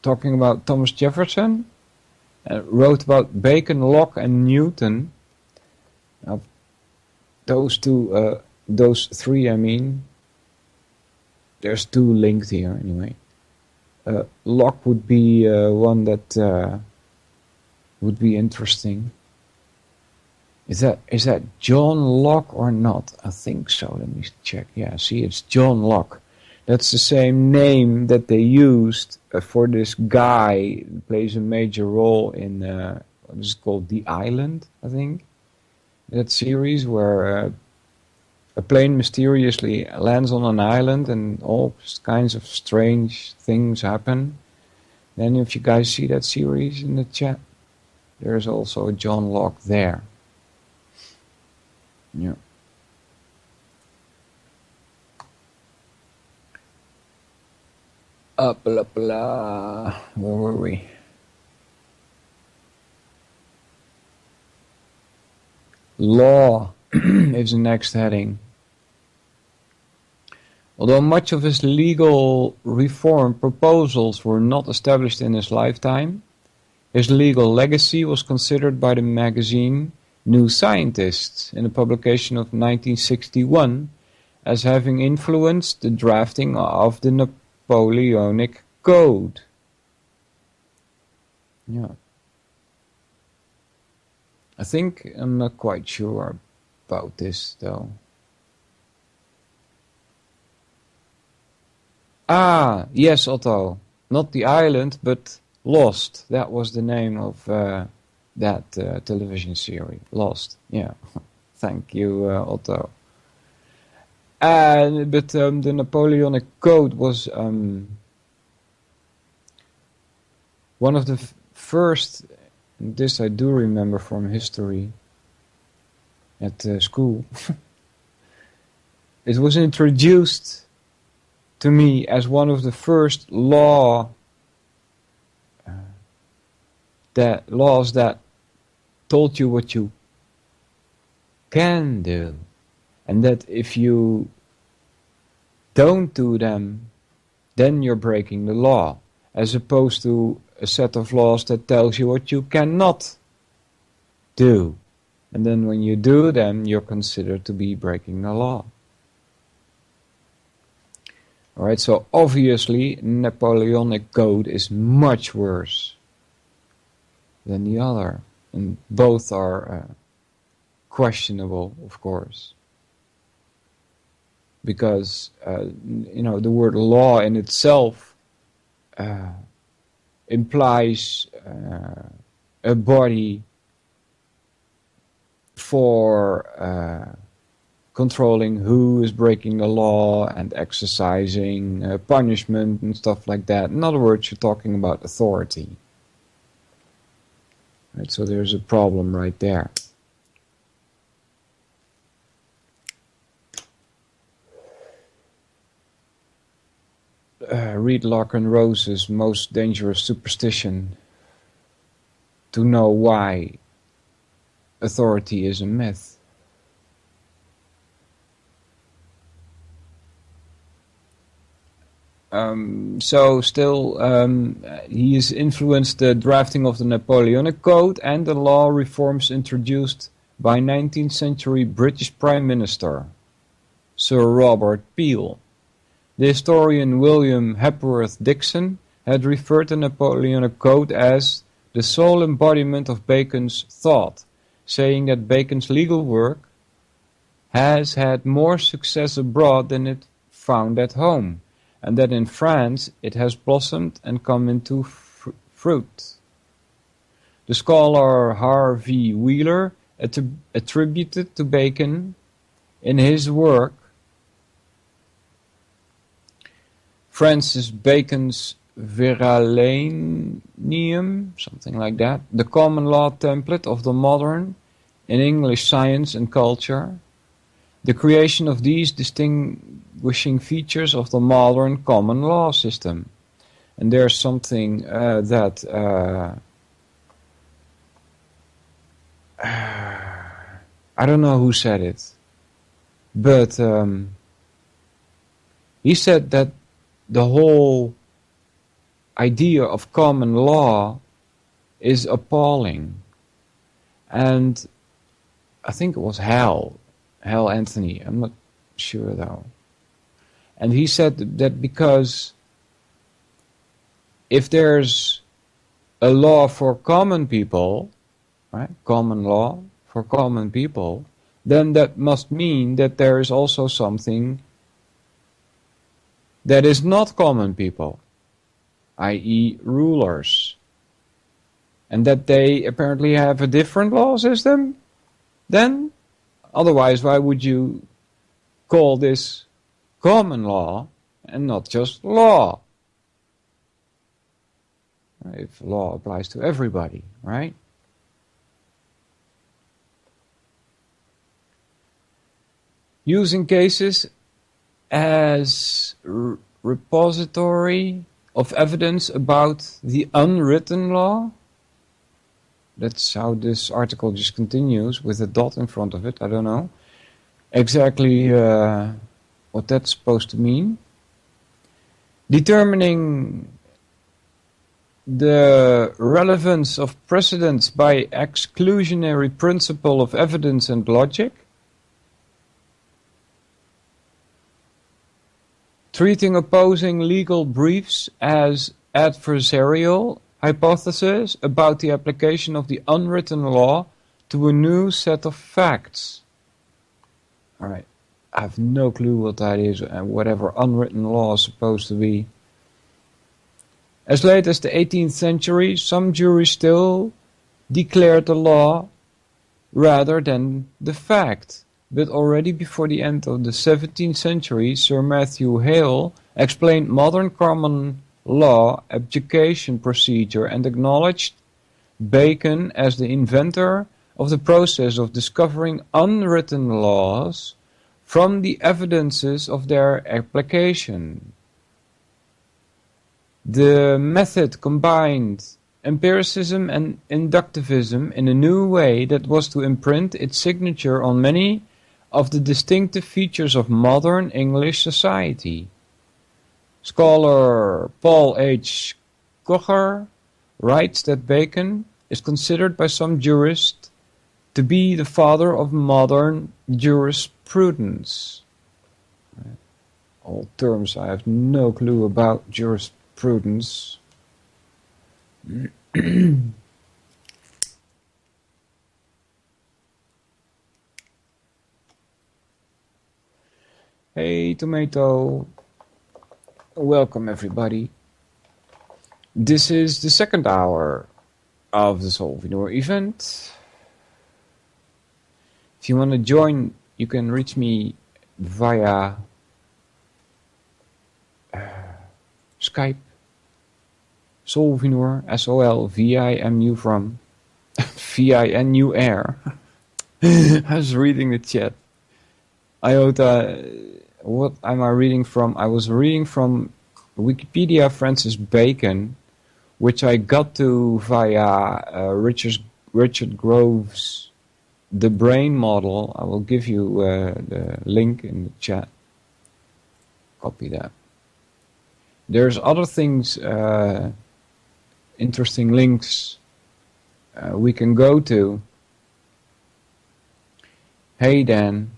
talking about Thomas Jefferson, wrote about Bacon, Locke, and Newton. Now, those three, I mean, there's two linked here anyway. Locke would be one that would be interesting. Is that John Locke or not? I think so. Let me check. Yeah, see, it's John Locke. That's the same name that they used for this guy who plays a major role in what is it called, The Island, I think. That series where a plane mysteriously lands on an island and all kinds of strange things happen. Then if you guys see that series in the chat, there's also a John Locke there. Yeah. Blah, blah. Where were we? Law is the next heading. Although much of his legal reform proposals were not established in his lifetime, His legal legacy was considered by the magazine New Scientist in a publication of 1961 as having influenced the drafting of the Napoleonic Code. Yeah. I think I'm not quite sure about this though. Ah, yes, Otto. Not the island, but Lost. That was the name of that television series. Lost. Yeah. Thank you, Otto. But the Napoleonic Code was one of the first. This I do remember from history at school. It was introduced to me as one of the first laws that told you what you can do, and that if you don't do them, then you're breaking the law, as opposed to a set of laws that tells you what you cannot do, and then when you do them, you're considered to be breaking the law. Alright, so obviously Napoleonic Code is much worse than the other, and both are questionable, of course, because the word law in itself implies a body for controlling who is breaking the law and exercising punishment and stuff like that. In other words, you're talking about authority. Right, so there's a problem right there. Read Locke and Rose's Most Dangerous Superstition to know why authority is a myth. He has influenced the drafting of the Napoleonic Code and the law reforms introduced by 19th century British Prime Minister Sir Robert Peel. The historian William Hepworth Dixon had referred to the Napoleonic Code as the sole embodiment of Bacon's thought, saying that Bacon's legal work has had more success abroad than it found at home, and that in France it has blossomed and come into fruit. The scholar Harvey Wheeler attributed to Bacon in his work Francis Bacon's Veralanium, something like that, the common law template of the modern in English science and culture, the creation of these distinguishing features of the modern common law system. And there's something that I don't know who said it, but he said that the whole idea of common law is appalling. And I think it was Hal Anthony, I'm not sure though. And he said that because if there's a law for common people, right, common law for common people, then that must mean that there is also something that is not common people, i.e. rulers, and that they apparently have a different law system then? Otherwise, why would you call this common law and not just law? If law applies to everybody, right? Using cases as repository of evidence about the unwritten law. That's how this article just continues, with a dot in front of it. I don't know exactly what that's supposed to mean. Determining the relevance of precedents by exclusionary principle of evidence and logic, treating opposing legal briefs as adversarial hypotheses about the application of the unwritten law to a new set of facts. Alright, I have no clue what that is and whatever unwritten law is supposed to be. As late as the 18th century, some juries still declared the law rather than the fact. But already before the end of the 17th century, Sir Matthew Hale explained modern common law abjuration procedure and acknowledged Bacon as the inventor of the process of discovering unwritten laws from the evidences of their application. The method combined empiricism and inductivism in a new way that was to imprint its signature on many of the distinctive features of modern English society. Scholar Paul H. Kocher writes that Bacon is considered by some jurists to be the father of modern jurisprudence. All terms I have no clue about jurisprudence. Hey Tomato, welcome everybody. This is the second hour of the Solvinur Event. If you want to join, you can reach me via Skype. Solvinur, S-O-L-V-I-M-U from V-I-N-U-R. I was reading the chat. Iota, what am I reading from? I was reading from Wikipedia Francis Bacon, which I got to via Richard Grove's The Brain Model. I will give you the link in the chat. Copy that. There's other things, interesting links we can go to. Hey Dan.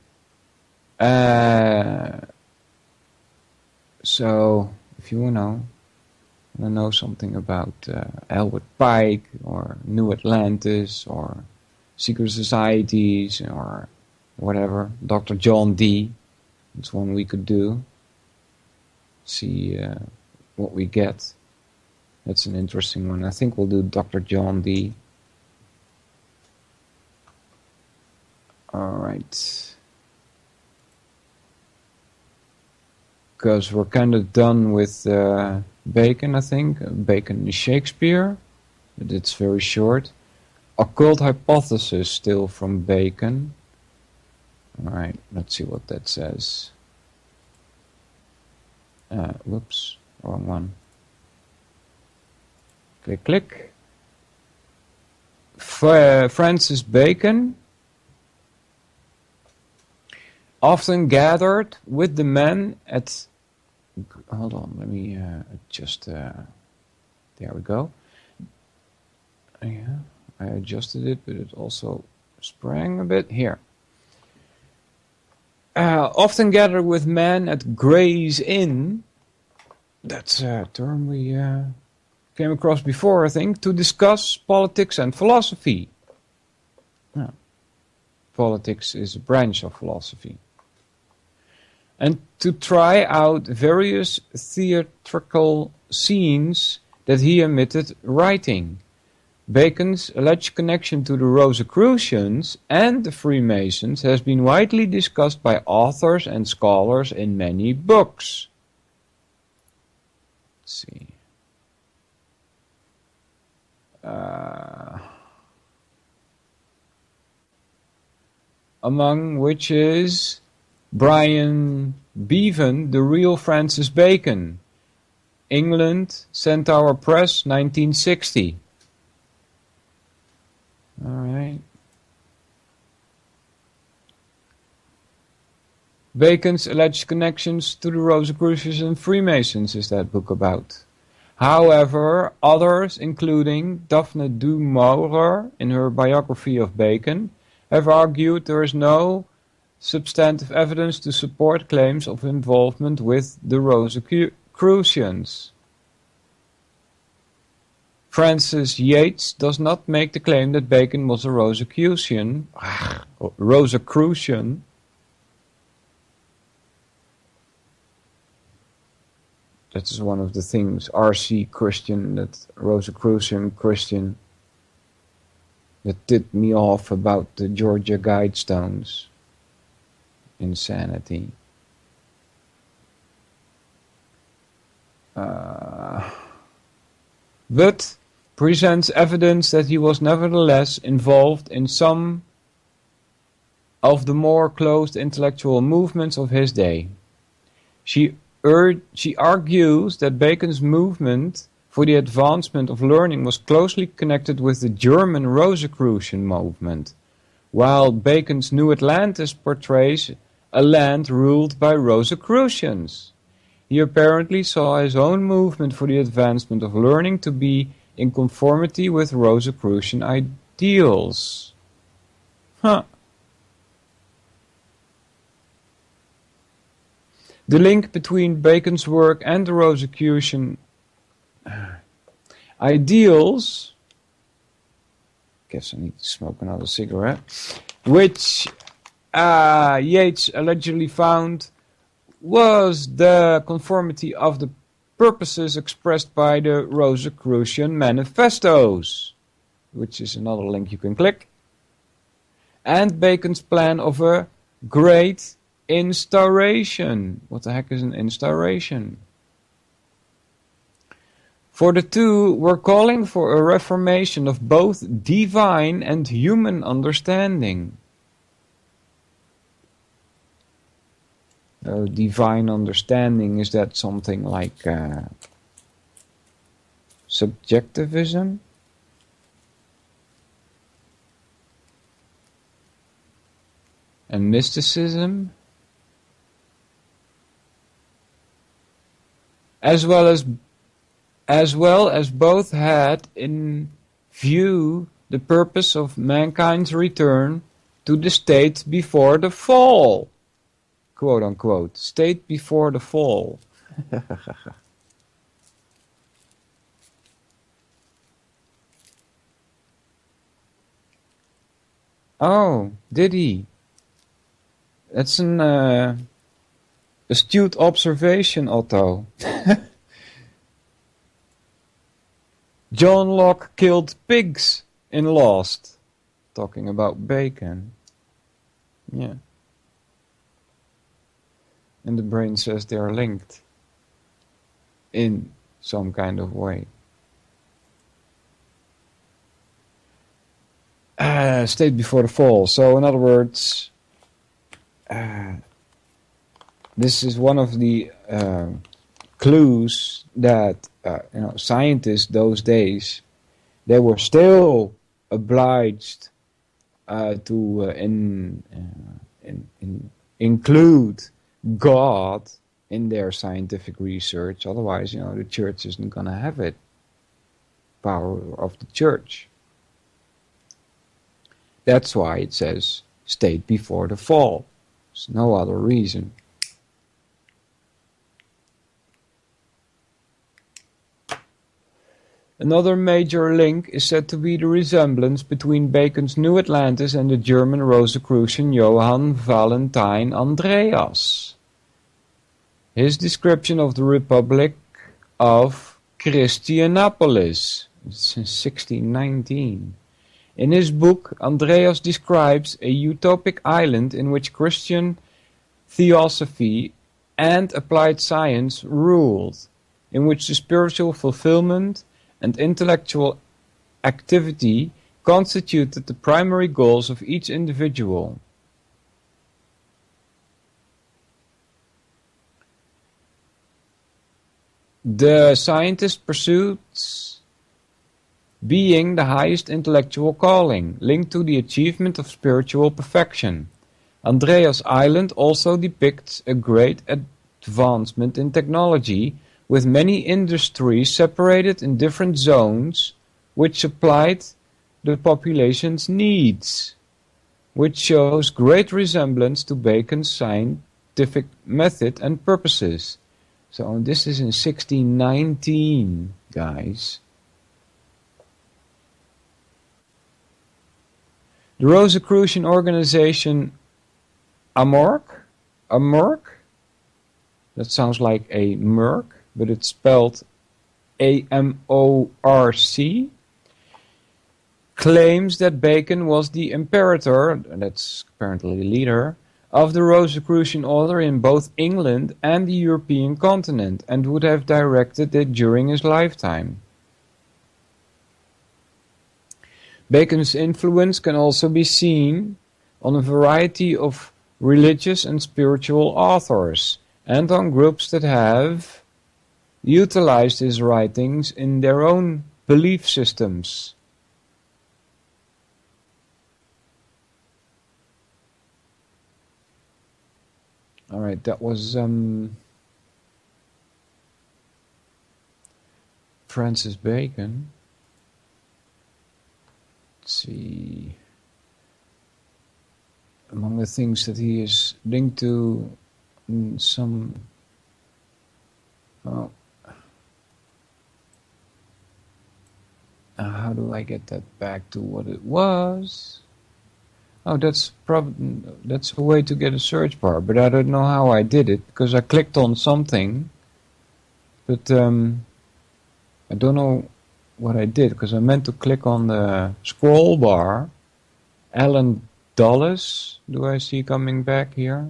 So, if you want to know something about Albert Pike or New Atlantis or secret societies or whatever, Dr. John Dee, that's one we could do. See what we get. That's an interesting one. I think we'll do Dr. John Dee. Alright. Because we're kind of done with Bacon, I think. Bacon and Shakespeare. But it's very short. Occult hypothesis still from Bacon. Alright, let's see what that says. Whoops, wrong one. Click, click. Francis Bacon often gathered with the men at... Hold on, let me adjust... there we go. Yeah, I adjusted it, but it also sprang a bit. Here. Often gathered with men at Gray's Inn. That's a term we came across before, I think, to discuss politics and philosophy. Politics is a branch of philosophy. And to try out various theatrical scenes that he omitted writing. Bacon's alleged connection to the Rosicrucians and the Freemasons has been widely discussed by authors and scholars in many books. Let's see. Among which is Brian Bevan, The Real Francis Bacon, England, Centaur Press, 1960. All right. Bacon's alleged connections to the Rosicrucians and Freemasons is that book about. However, others, including Daphne du Maurier in her biography of Bacon, have argued there is no substantive evidence to support claims of involvement with the Rosicrucians. Francis Yates does not make the claim that Bacon was a Rosicrucian. Rosicrucian. That is one of the things, RC Christian, that Rosicrucian Christian, that tipped me off about the Georgia Guidestones. Insanity. But presents evidence that he was nevertheless involved in some of the more closed intellectual movements of his day. She argues that Bacon's movement for the advancement of learning was closely connected with the German Rosicrucian movement, while Bacon's New Atlantis portrays a land ruled by Rosicrucians. He apparently saw his own movement for the advancement of learning to be in conformity with Rosicrucian ideals. The link between Bacon's work and the Rosicrucian ideals, guess I need to smoke another cigarette, which Yates allegedly found, was the conformity of the purposes expressed by the Rosicrucian manifestos, which is another link you can click, and Bacon's plan of a great instauration. What the heck is an instauration? For the two were calling for a reformation of both divine and human understanding. Divine understanding, is that something like subjectivism? And mysticism? As well as both had in view the purpose of mankind's return to the state before the fall. Quote unquote. State before the fall. Oh, did he? That's an astute observation, Otto. John Locke killed pigs in Lost. Talking about Bacon. Yeah. And the brain says they are linked in some kind of way. State before the fall. So in other words, this is one of the clues that scientists those days, they were still obliged to include God in their scientific research. Otherwise, the church isn't going to have it. Power of the church. That's why it says state before the fall. There's no other reason. Another major link is said to be the resemblance between Bacon's New Atlantis and the German Rosicrucian Johann Valentine Andreas. His description of the Republic of Christianopolis, it's in 1619. In his book, Andreas describes a utopic island in which Christian theosophy and applied science ruled, in which the spiritual fulfillment and intellectual activity constituted the primary goals of each individual. The scientist pursues being the highest intellectual calling, linked to the achievement of spiritual perfection. Andreas Island also depicts a great advancement in technology, with many industries separated in different zones, which supplied the population's needs, which shows great resemblance to Bacon's scientific method and purposes. So this is in 1619, guys. The Rosicrucian organization Amorc, that sounds like a merc, but it's spelled A-M-O-R-C, claims that Bacon was the imperator, that's apparently leader, of the Rosicrucian order in both England and the European continent, and would have directed it during his lifetime. Bacon's influence can also be seen on a variety of religious and spiritual authors, and on groups that have utilized his writings in their own belief systems. All right, that was Francis Bacon. Let's see. Among the things that he is linked to, some. Oh. How do I get that back to what it was? Oh, that's a way to get a search bar, but I don't know how I did it, because I clicked on something, but I don't know what I did, because I meant to click on the scroll bar. Alan Dulles, do I see coming back here?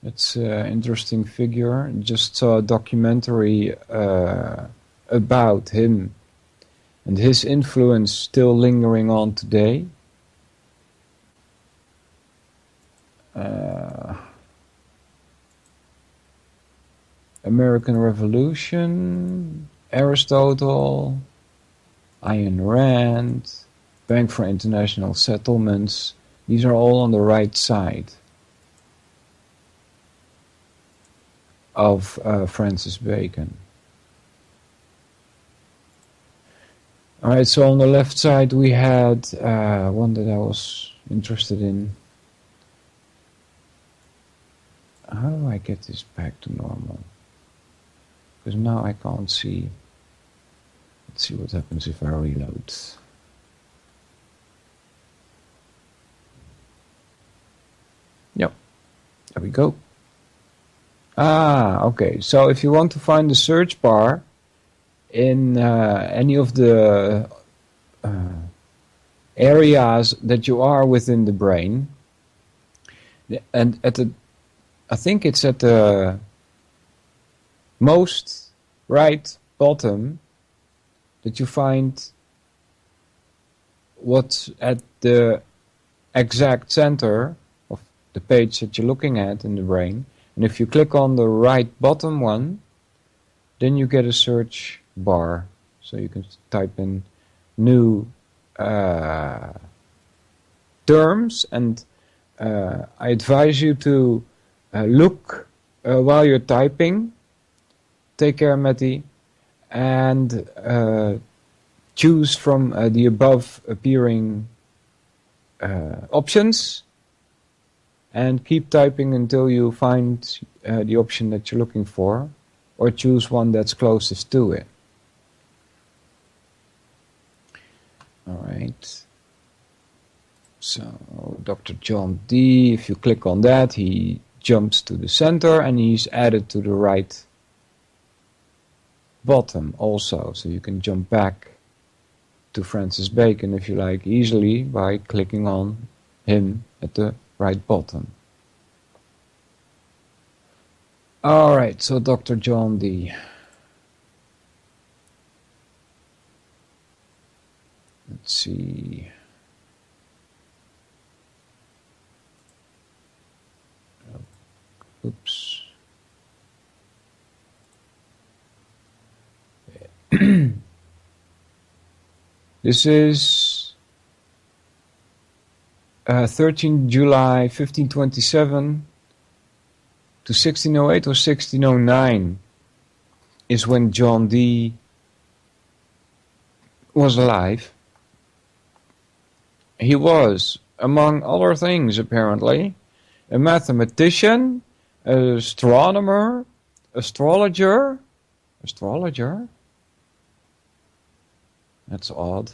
It's an interesting figure. Just saw a documentary about him, and his influence still lingering on today. American Revolution, Aristotle, Ayn Rand, Bank for International Settlements. These are all on the right side of Francis Bacon. Alright, so on the left side we had one that I was interested in. How do I get this back to normal? Because now I can't see. Let's see what happens if I reload. Yep, there we go. Okay, so if you want to find the search bar in any of the areas that you are within the brain, and I think it's at the most right bottom that you find what's at the exact center of the page that you're looking at in the brain. And if you click on the right bottom one, then you get a search bar. So you can type in new terms, and I advise you to look while you're typing. Take care, Matty, and choose from the above appearing options, and keep typing until you find the option that you're looking for, or choose one that's closest to it. Alright, so Dr. John D, if you click on that, he jumps to the center and he's added to the right bottom also, so you can jump back to Francis Bacon if you like easily by clicking on him at the right bottom. Alright, so Dr. John D. Let's see. Oops. This is 13 July 1527 to 1608 or 1609 is when John Dee was alive. He was, among other things apparently, a mathematician, an astronomer, astrologer. That's odd.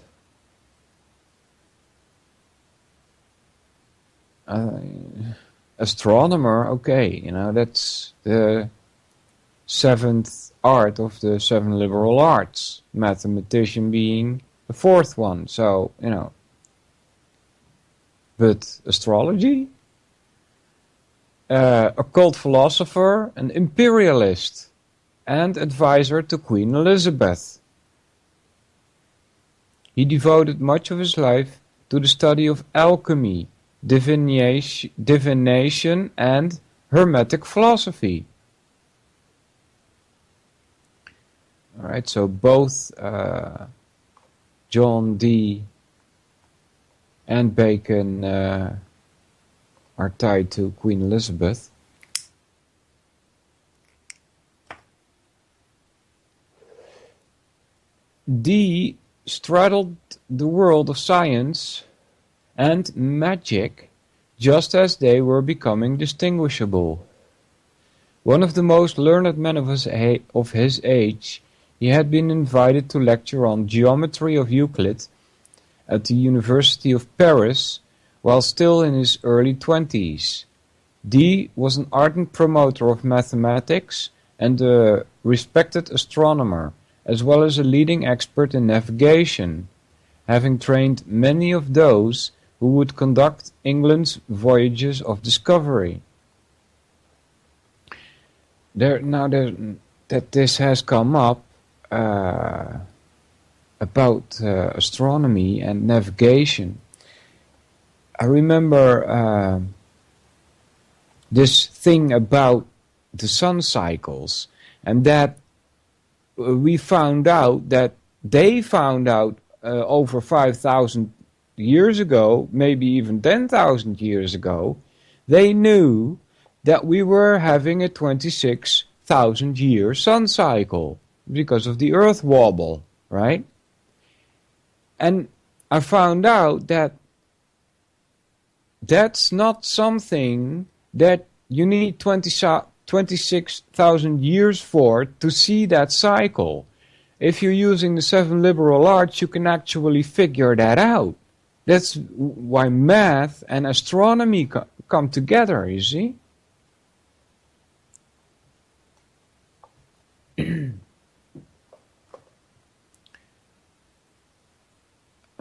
Astronomer, okay, that's the seventh art of the seven liberal arts. Mathematician being the fourth one, so, But astrology? Occult philosopher, an imperialist, and advisor to Queen Elizabeth. He devoted much of his life to the study of alchemy, divination and Hermetic philosophy. Alright, so both John Dee and Bacon are tied to Queen Elizabeth. Dee straddled the world of science and magic just as they were becoming distinguishable. One of the most learned men of his age, he had been invited to lecture on geometry of Euclid at the University of Paris while still in his early 20s. Dee was an ardent promoter of mathematics and a respected astronomer, as well as a leading expert in navigation, having trained many of those who would conduct England's voyages of discovery. That this has come up about astronomy and navigation, I remember this thing about the sun cycles, and that we found out that they found out over 5,000 years ago, maybe even 10,000 years ago, they knew that we were having a 26,000 year sun cycle because of the earth wobble, right? And I found out that that's not something that you need 26,000 years for to see that cycle. If you're using the seven liberal arts, you can actually figure that out. That's why math and astronomy come together, you see?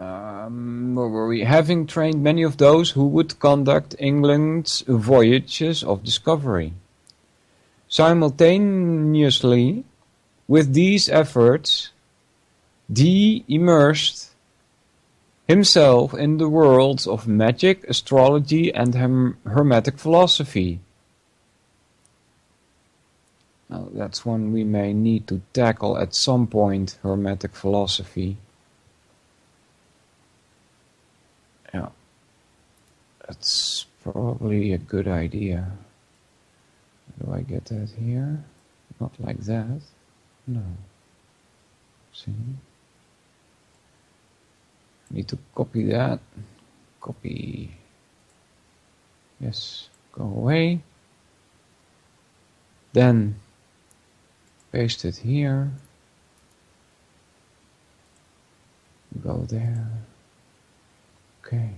Where were we? Having trained many of those who would conduct England's voyages of discovery. Simultaneously with these efforts, Dee immersed himself in the worlds of magic, astrology, and Hermetic philosophy. Now, that's one we may need to tackle at some point, Hermetic philosophy. Yeah, that's probably a good idea. Do I get that here? Not like that. No. See? Need to copy that. Copy. Yes, go away. Then paste it here. Go there. Okay.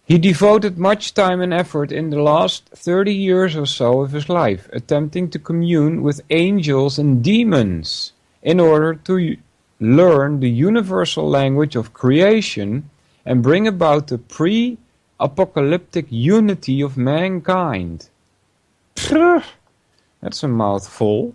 He devoted much time and effort in the last 30 years or so of his life, attempting to commune with angels and demons in order to learn the universal language of creation and bring about the pre-apocalyptic unity of mankind. Pfft, that's a mouthful.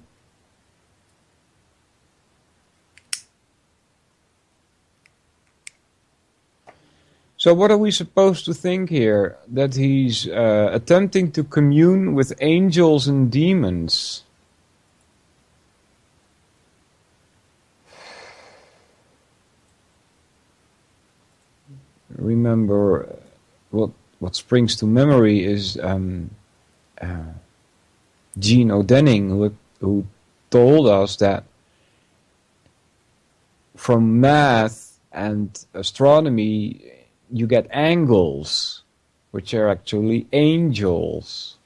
So what are we supposed to think here? That he's attempting to commune with angels and demons. Remember what what springs to memory is Gene O'Denning, who told us that from math and astronomy you get angels, which are actually angels.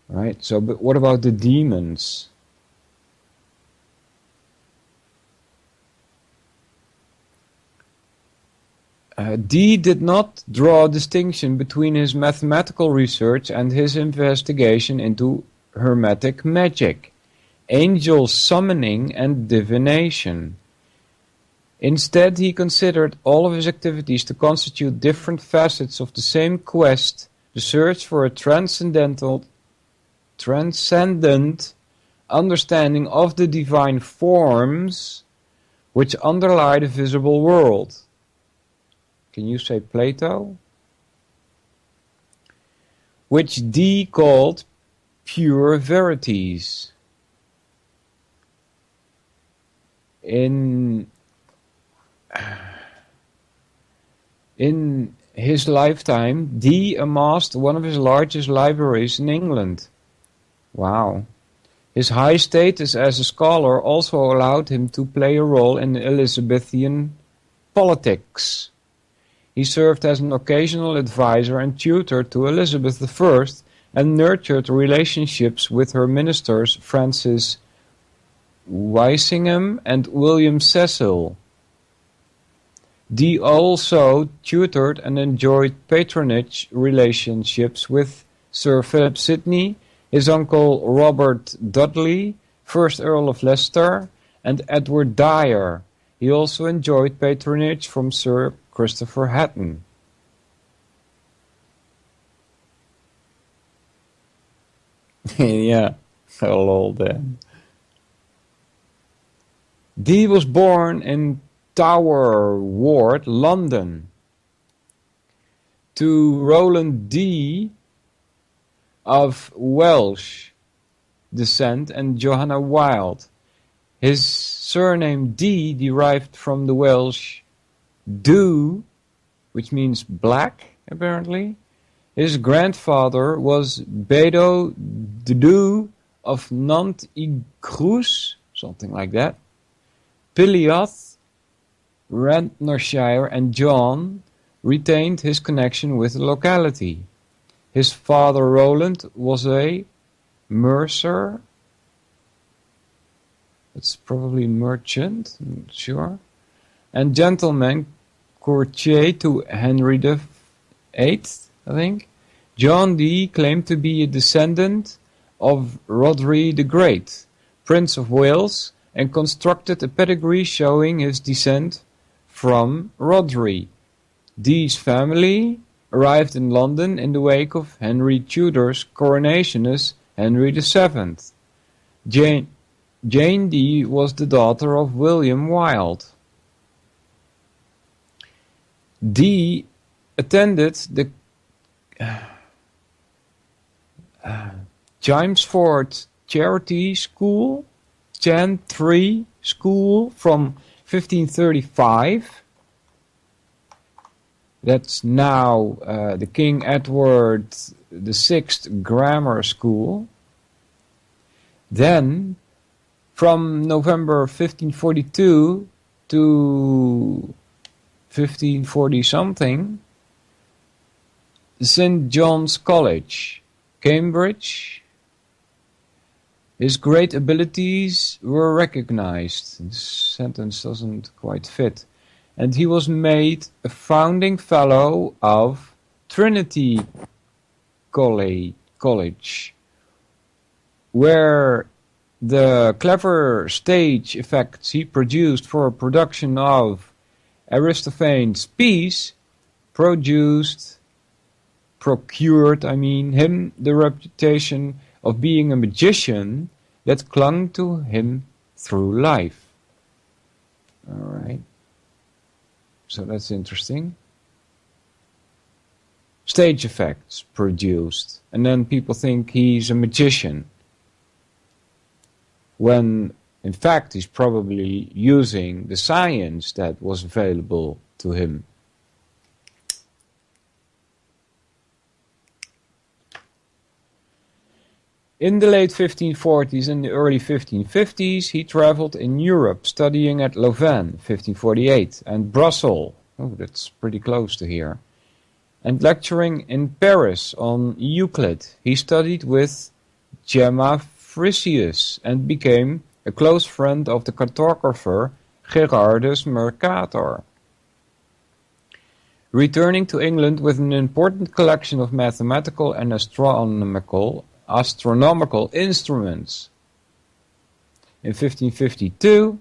Right? So, but what about the demons? Dee did not draw a distinction between his mathematical research and his investigation into Hermetic magic, angel summoning and divination. Instead, he considered all of his activities to constitute different facets of the same quest, the search for a transcendent understanding of the divine forms which underlie the visible world. Can you say Plato? Which Dee called pure verities. In his lifetime, Dee amassed one of his largest libraries in England. Wow. His high status as a scholar also allowed him to play a role in Elizabethan politics. He served as an occasional advisor and tutor to Elizabeth I and nurtured relationships with her ministers Francis Walsingham and William Cecil. Dee also tutored and enjoyed patronage relationships with Sir Philip Sidney, his uncle Robert Dudley, 1st Earl of Leicester, and Edward Dyer. He also enjoyed patronage from Sir Christopher Hatton. Yeah, hello then. Dee was born in Tower Ward, London, to Roland Dee of Welsh descent and Johanna Wilde. His surname Dee derived from the Welsh Dew, which means black, apparently. His grandfather was Bedo Dew of Nant y Grws, something like that, Piliath, Renfrewshire, and John retained his connection with the locality. His father Roland was a mercer, it's probably merchant, I'm not sure, and gentleman courtier to Henry VIII, I think. John Dee claimed to be a descendant of Rhodri the Great, Prince of Wales, and constructed a pedigree showing his descent from Rhodri. Dee's family arrived in London in the wake of Henry Tudor's coronation as Henry VII. Jane Dee was the daughter of William Wilde. Dee attended the Chelmsford Charity School, Chantry School, from 1535. That's now the King Edward VI Grammar School. Then, from November 1542 to 1540-something, St. John's College, Cambridge. His great abilities were recognized. This sentence doesn't quite fit. And he was made a founding fellow of Trinity College, where the clever stage effects he produced for a production of Aristophanes' piece procured him the reputation of being a magician that clung to him through life. Alright. So that's interesting. Stage effects produced. And then people think he's a magician. When in fact he's probably using the science that was available to him. In the late 1540s and the early 1550s, he traveled in Europe, studying at Louvain, 1548, and Brussels, oh, that's pretty close to here, and lecturing in Paris on Euclid. He studied with Gemma Frisius and became a close friend of the cartographer Gerardus Mercator. Returning to England with an important collection of mathematical and astronomical instruments. In 1552,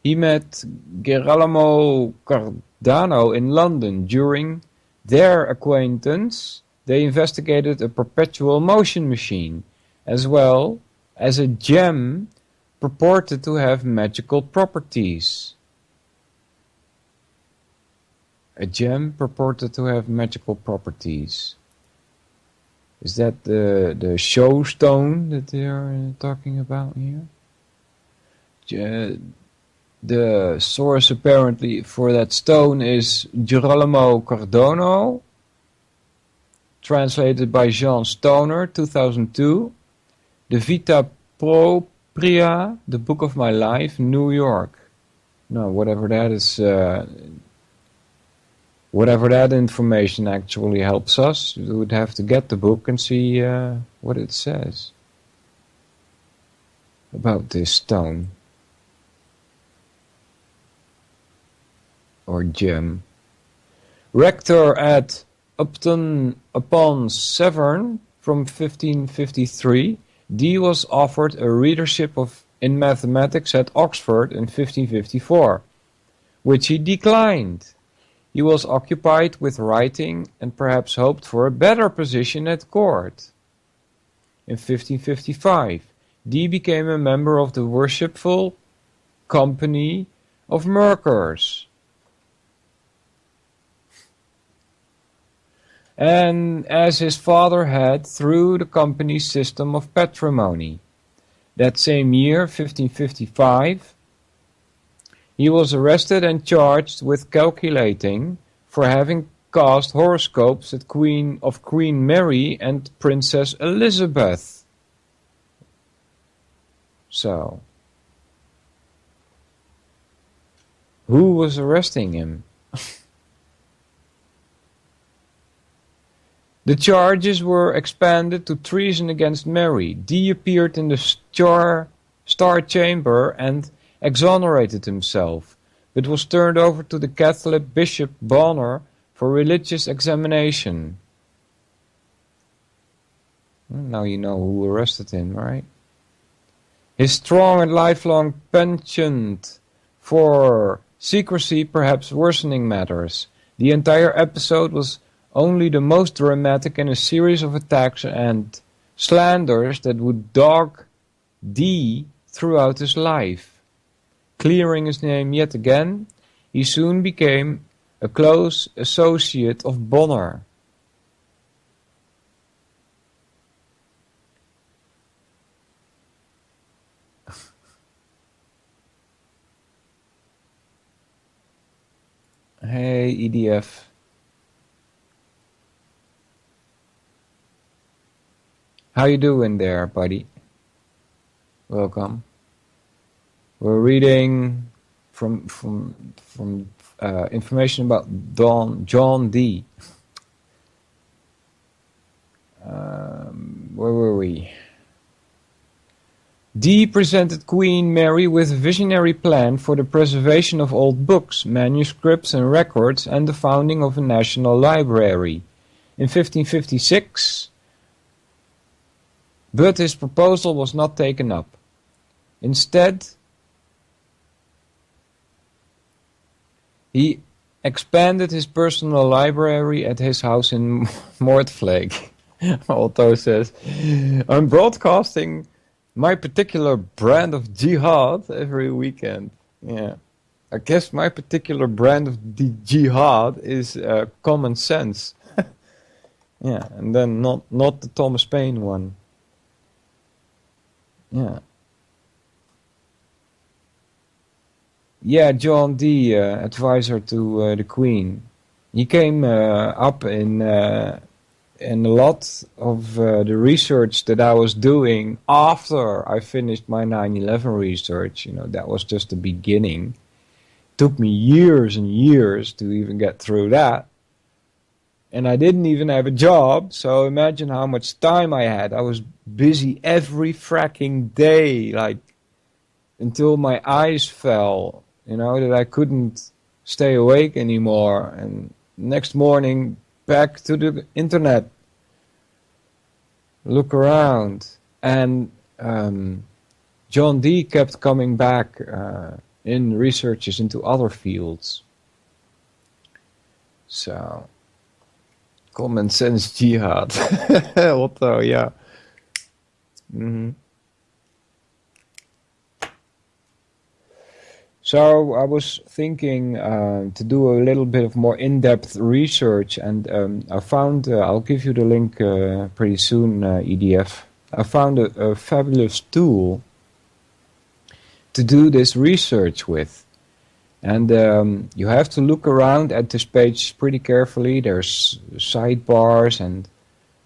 he met Girolamo Cardano in London. During their acquaintance, they investigated a perpetual motion machine, as well as a gem purported to have magical properties. A gem purported to have magical properties. Is that the show stone that they are talking about here? The source apparently for that stone is Girolamo Cardano, translated by Jean Stoner, 2002. The Vita Propria, the Book of My Life, New York. No, whatever that is, whatever that information actually helps us, we would have to get the book and see what it says about this stone or gem. Rector at Upton upon Severn from 1553, Dee was offered a readership in mathematics at Oxford in 1554, which he declined. He was occupied with writing and perhaps hoped for a better position at court. In 1555, Dee became a member of the Worshipful Company of Mercers, and as his father had, through the company's system of patrimony. That same year, 1555, he was arrested and charged with calculating for having cast horoscopes at Queen Mary and Princess Elizabeth. So, who was arresting him? The charges were expanded to treason against Mary. Dee appeared in the Star Chamber and exonerated himself, but was turned over to the Catholic Bishop Bonner for religious examination. Now you know who arrested him, right? His strong and lifelong penchant for secrecy perhaps worsening matters. The entire episode was only the most dramatic in a series of attacks and slanders that would dog Dee throughout his life. Clearing his name yet again, he soon became a close associate of Bonner. Hey, EDF. How you doing there, buddy? Welcome. We're reading from information about John Dee. Where were we? Dee presented Queen Mary with a visionary plan for the preservation of old books, manuscripts and records, and the founding of a national library. In 1556, but his proposal was not taken up. Instead, he expanded his personal library at his house in Mortlake. Otto says, I'm broadcasting my particular brand of jihad every weekend. Yeah, I guess my particular brand of the jihad is common sense. Yeah, and then not the Thomas Paine one. Yeah. Yeah, John Dee, advisor to the Queen. He came up in And a lot of the research that I was doing after I finished my 9/11 research, that was just the beginning. Took me years and years to even get through that. And I didn't even have a job, so imagine how much time I had. I was busy every fracking day, like until my eyes fell, that I couldn't stay awake anymore. And next morning, back to the internet, look around. And John Dee kept coming back in researches into other fields. So, common sense jihad. What the, yeah. Mm-hmm. So I was thinking to do a little bit of more in-depth research, and I found, I'll give you the link pretty soon, EDF. I found a fabulous tool to do this research with. And you have to look around at this page pretty carefully. There's sidebars, and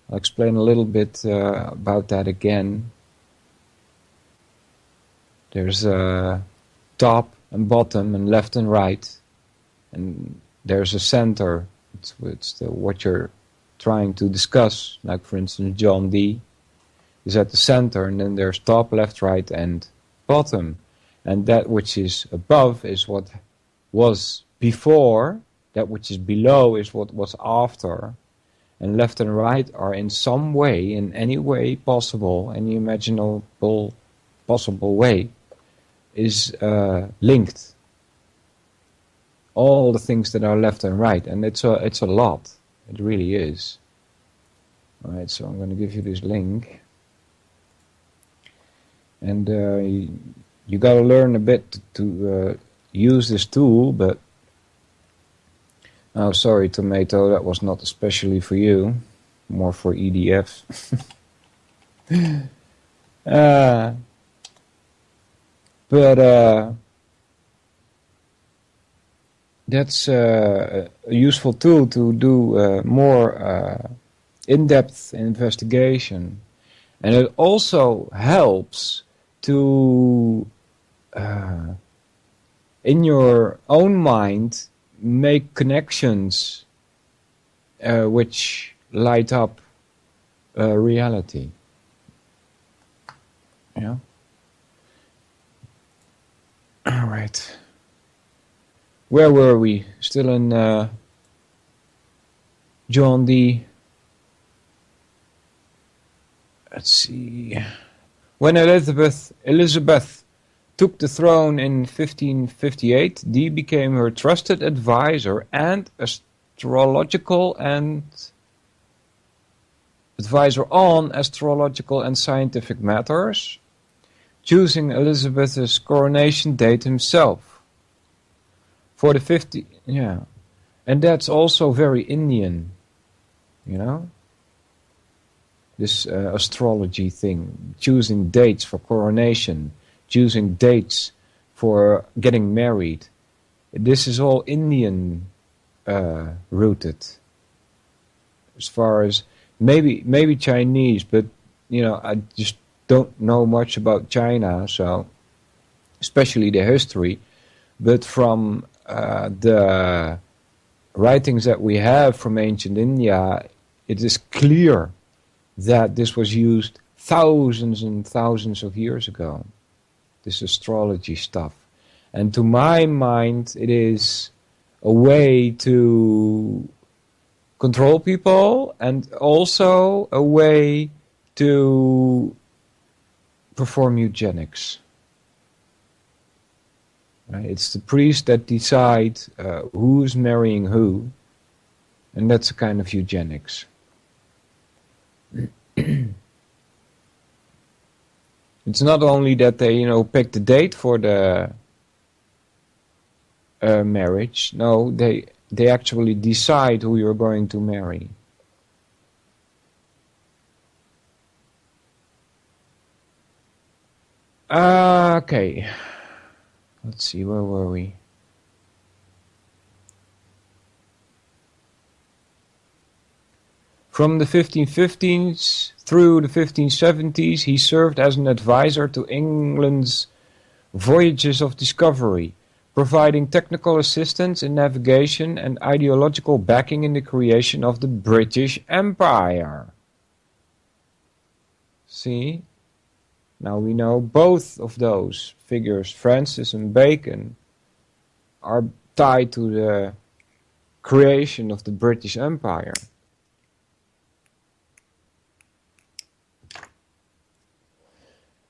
I'll explain a little bit about that again. There's top and bottom and left and right, and there's a center. It's what you're trying to discuss. Like for instance, John Dee is at the center, and then there's top, left, right, and bottom. And that which is above is what was before, that which is below is what was after, and left and right are in some way, in any way possible, any imaginable possible way, is linked. All the things that are left and right, and it's a lot. It really is. All right, so I'm going to give you this link, and you got to learn a bit to use this tool. But oh, sorry, Tomato, that was not especially for you, more for EDF. But that's a useful tool to do more in-depth investigation. And it also helps to, in your own mind, make connections which light up reality. Yeah. All right. Where were we? Still in John Dee. Let's see. When Elizabeth took the throne in 1558, Dee became her trusted advisor and astrological and advisor on astrological and scientific matters, choosing Elizabeth's coronation date himself. For the 50, yeah, and that's also very Indian, this astrology thing, choosing dates for coronation, choosing dates for getting married. This is all Indian rooted, as far as maybe Chinese, but I just don't know much about China, so especially the history. But from the writings that we have from ancient India, it is clear that this was used thousands and thousands of years ago, this astrology stuff. And to my mind, it is a way to control people and also a way to perform eugenics. Right? It's the priests that decide who's marrying who, and that's a kind of eugenics. It's not only that they, pick the date for the marriage. No, they actually decide who you're going to marry. Okay. Let's see, where were we? From the 1515s through the 1570s, he served as an advisor to England's voyages of discovery, providing technical assistance in navigation and ideological backing in the creation of the British Empire. See? Now we know both of those figures, Francis and Bacon, are tied to the creation of the British Empire.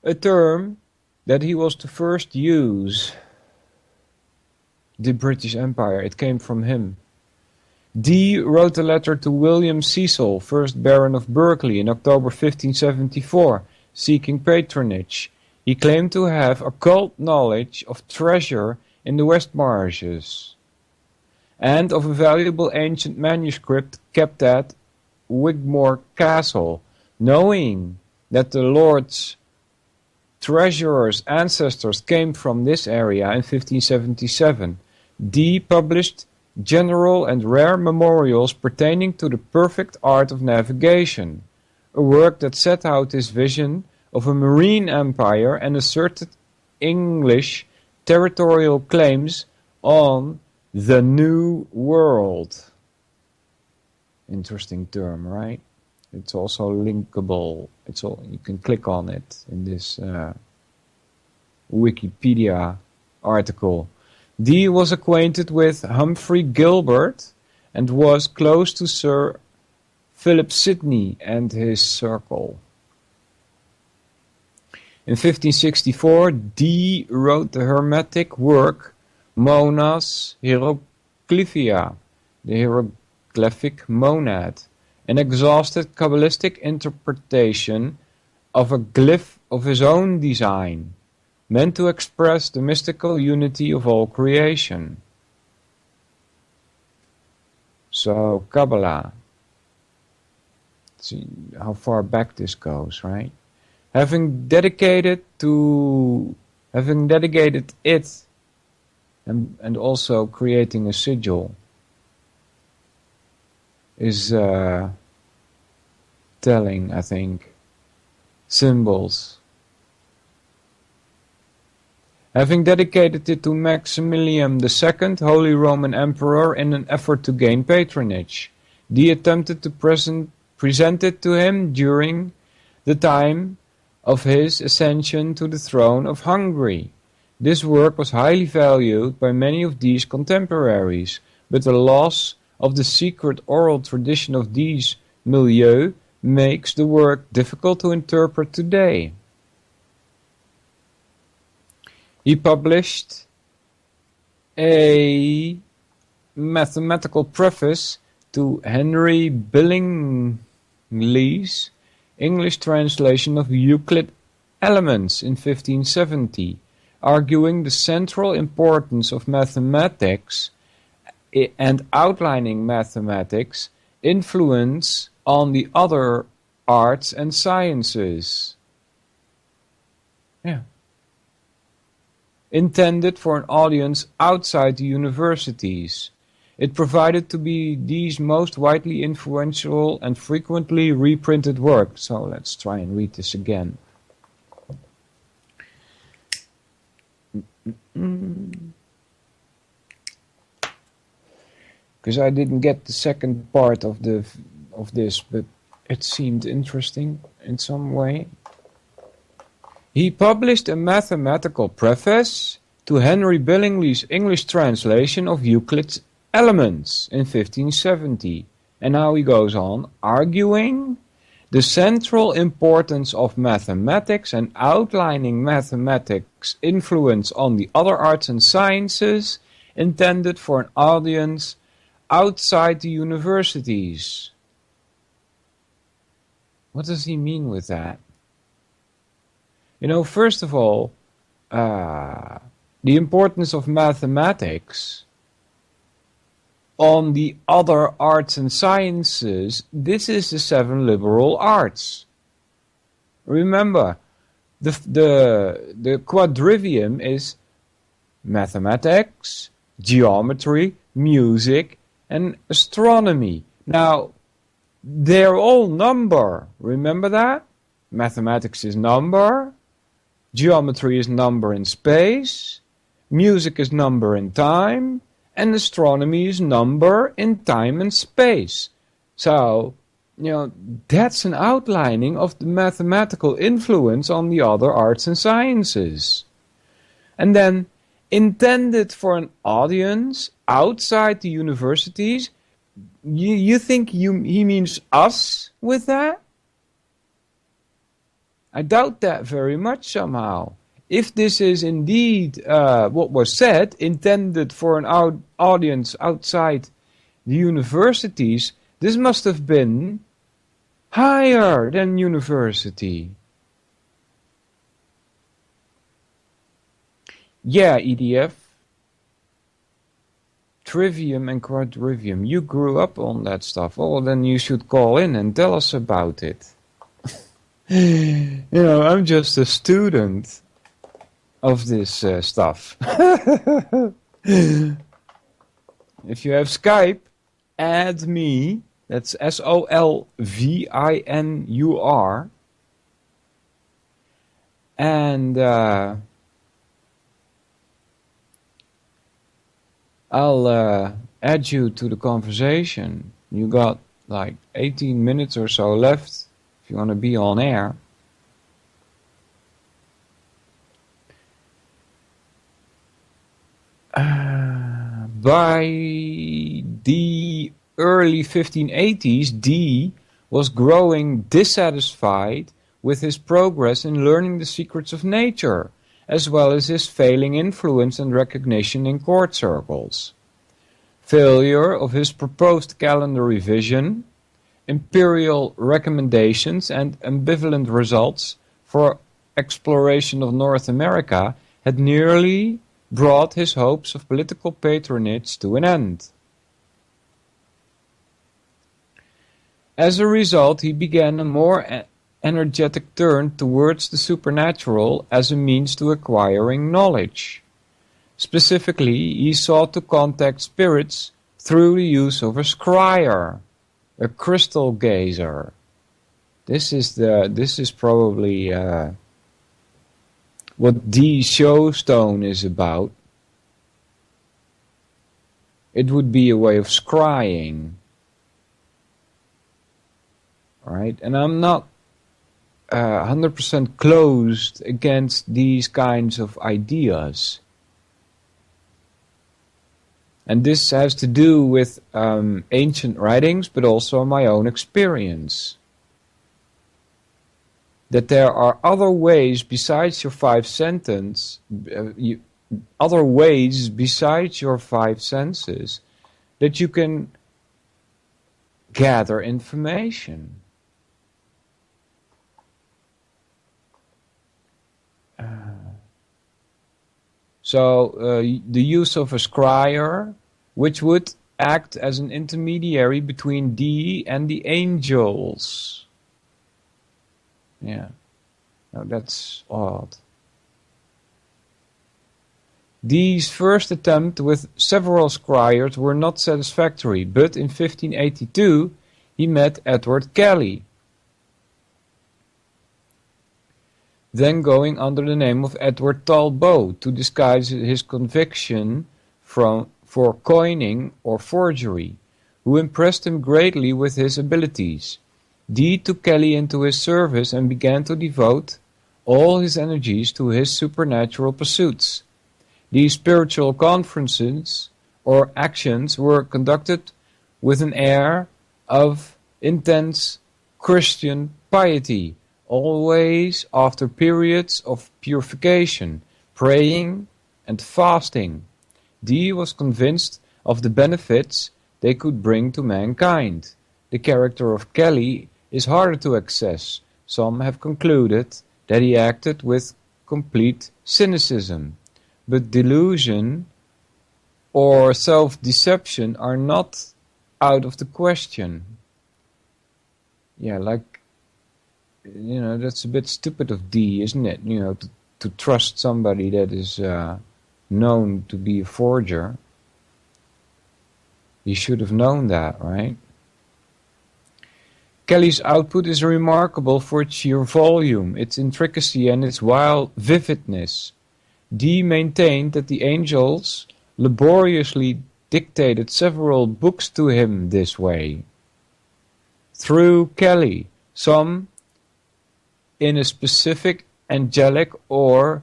A term that he was to first use, the British Empire, it came from him. Dee wrote a letter to William Cecil, 1st Baron of Berkeley, in October 1574, seeking patronage. He claimed to have occult knowledge of treasure in the West Marshes and of a valuable ancient manuscript kept at Wigmore Castle. Knowing that the Lord's treasurer's ancestors came from this area in 1577, Dee published general and rare memorials pertaining to the perfect art of navigation, a work that set out his vision of a marine empire and asserted English territorial claims on the New World. Interesting term, right? It's also linkable. You can click on it in this Wikipedia article. Dee was acquainted with Humphrey Gilbert and was close to Sir Philip Sidney and his circle. In 1564, Dee wrote the Hermetic work Monas Hieroglyphia, the hieroglyphic monad, an exhausted Kabbalistic interpretation of a glyph of his own design, meant to express the mystical unity of all creation. So, Kabbalah. See how far back this goes, right? Having dedicated it and also creating a sigil is telling, I think. Symbols. Having dedicated it to Maximilian II, Holy Roman Emperor, in an effort to gain patronage, Dee attempted to present it to him during the time of his ascension to the throne of Hungary. This work was highly valued by many of Dee's contemporaries, but the loss of the secret oral tradition of Dee's milieu makes the work difficult to interpret today. He published a mathematical preface to Henry Billingsley's English translation of Euclid Elements in 1570, arguing the central importance of mathematics and outlining mathematics' influence on the other arts and sciences. Yeah. Intended for an audience outside the universities. It provided to be Dee's most widely influential and frequently reprinted work. So let's try and read this again. Because I didn't get the second part of this, but it seemed interesting in some way. He published a mathematical preface to Henry Billingsley's English translation of Euclid's Elements in 1570. And now he goes on, arguing the central importance of mathematics and outlining mathematics' influence on the other arts and sciences, intended for an audience outside the universities. What does he mean with that? You know, first of all, the importance of mathematics on the other arts and sciences, this is the 7 liberal arts. Remember, the quadrivium is mathematics, geometry, music, and astronomy. Now, they're all number. Remember that? Mathematics is number. Geometry is number in space. Music is number in time. And astronomy is number in time and space. So, that's an outlining of the mathematical influence on the other arts and sciences. And then, intended for an audience outside the universities, you think he means us with that? I doubt that very much somehow. If this is indeed what was said, intended for an audience outside the universities, this must have been higher than university. Yeah, EDF. Trivium and quadrivium. You grew up on that stuff. Oh, then you should call in and tell us about it. I'm just a student of this stuff. If you have Skype, add me. That's Solvinur. And I'll add you to the conversation. You got like 18 minutes or so left if you want to be on air. By the early 1580s, Dee was growing dissatisfied with his progress in learning the secrets of nature, as well as his failing influence and recognition in court circles. Failure of his proposed calendar revision, imperial recommendations and ambivalent results for exploration of North America had nearly brought his hopes of political patronage to an end. As a result, he began a more energetic turn towards the supernatural as a means to acquiring knowledge. Specifically, he sought to contact spirits through the use of a scryer, a crystal gazer. This is probably what Dee Showstone is about. It would be a way of scrying. Right? And I'm not 100% closed against these kinds of ideas. And this has to do with ancient writings, but also my own experience. That there are other ways besides your five senses, other ways besides your five senses, that you can gather information. So the use of a scryer, which would act as an intermediary between Dee and the angels. Yeah, now that's odd. Dee's first attempt with several scryers were not satisfactory, but in 1582 he met Edward Kelly, then going under the name of Edward Talbot to disguise his conviction for coining or forgery, who impressed him greatly with his abilities. Dee took Kelly into his service and began to devote all his energies to his supernatural pursuits. These spiritual conferences or actions were conducted with an air of intense Christian piety, always after periods of purification, praying and fasting. Dee was convinced of the benefits they could bring to mankind. The character of Kelly is harder to access. Some have concluded that he acted with complete cynicism, but delusion or self-deception are not out of the question. Yeah, that's a bit stupid of Dee, isn't it? To trust somebody that is known to be a forger. He should have known that, right? Kelly's output is remarkable for its sheer volume, its intricacy, and its wild vividness. Dee maintained that the angels laboriously dictated several books to him this way. Through Kelly, some in a specific angelic or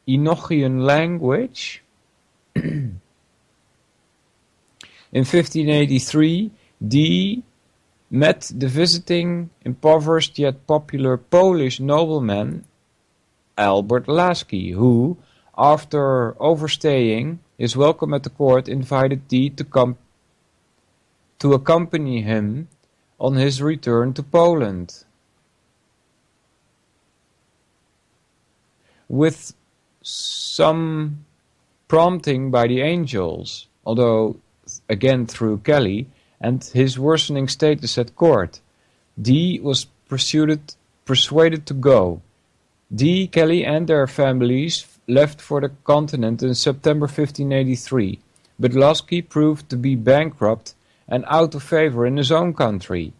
Enochian language. In 1583, Dee met the visiting, impoverished yet popular Polish nobleman Albert Lasky, who, after overstaying his welcome at the court, invited Dee to accompany him on his return to Poland. With some prompting by the angels, although again through Kelly, and his worsening status at court, Dee was persuaded to go. Dee, Kelly and their families left for the continent in September 1583, but Lasky proved to be bankrupt and out of favor in his own country.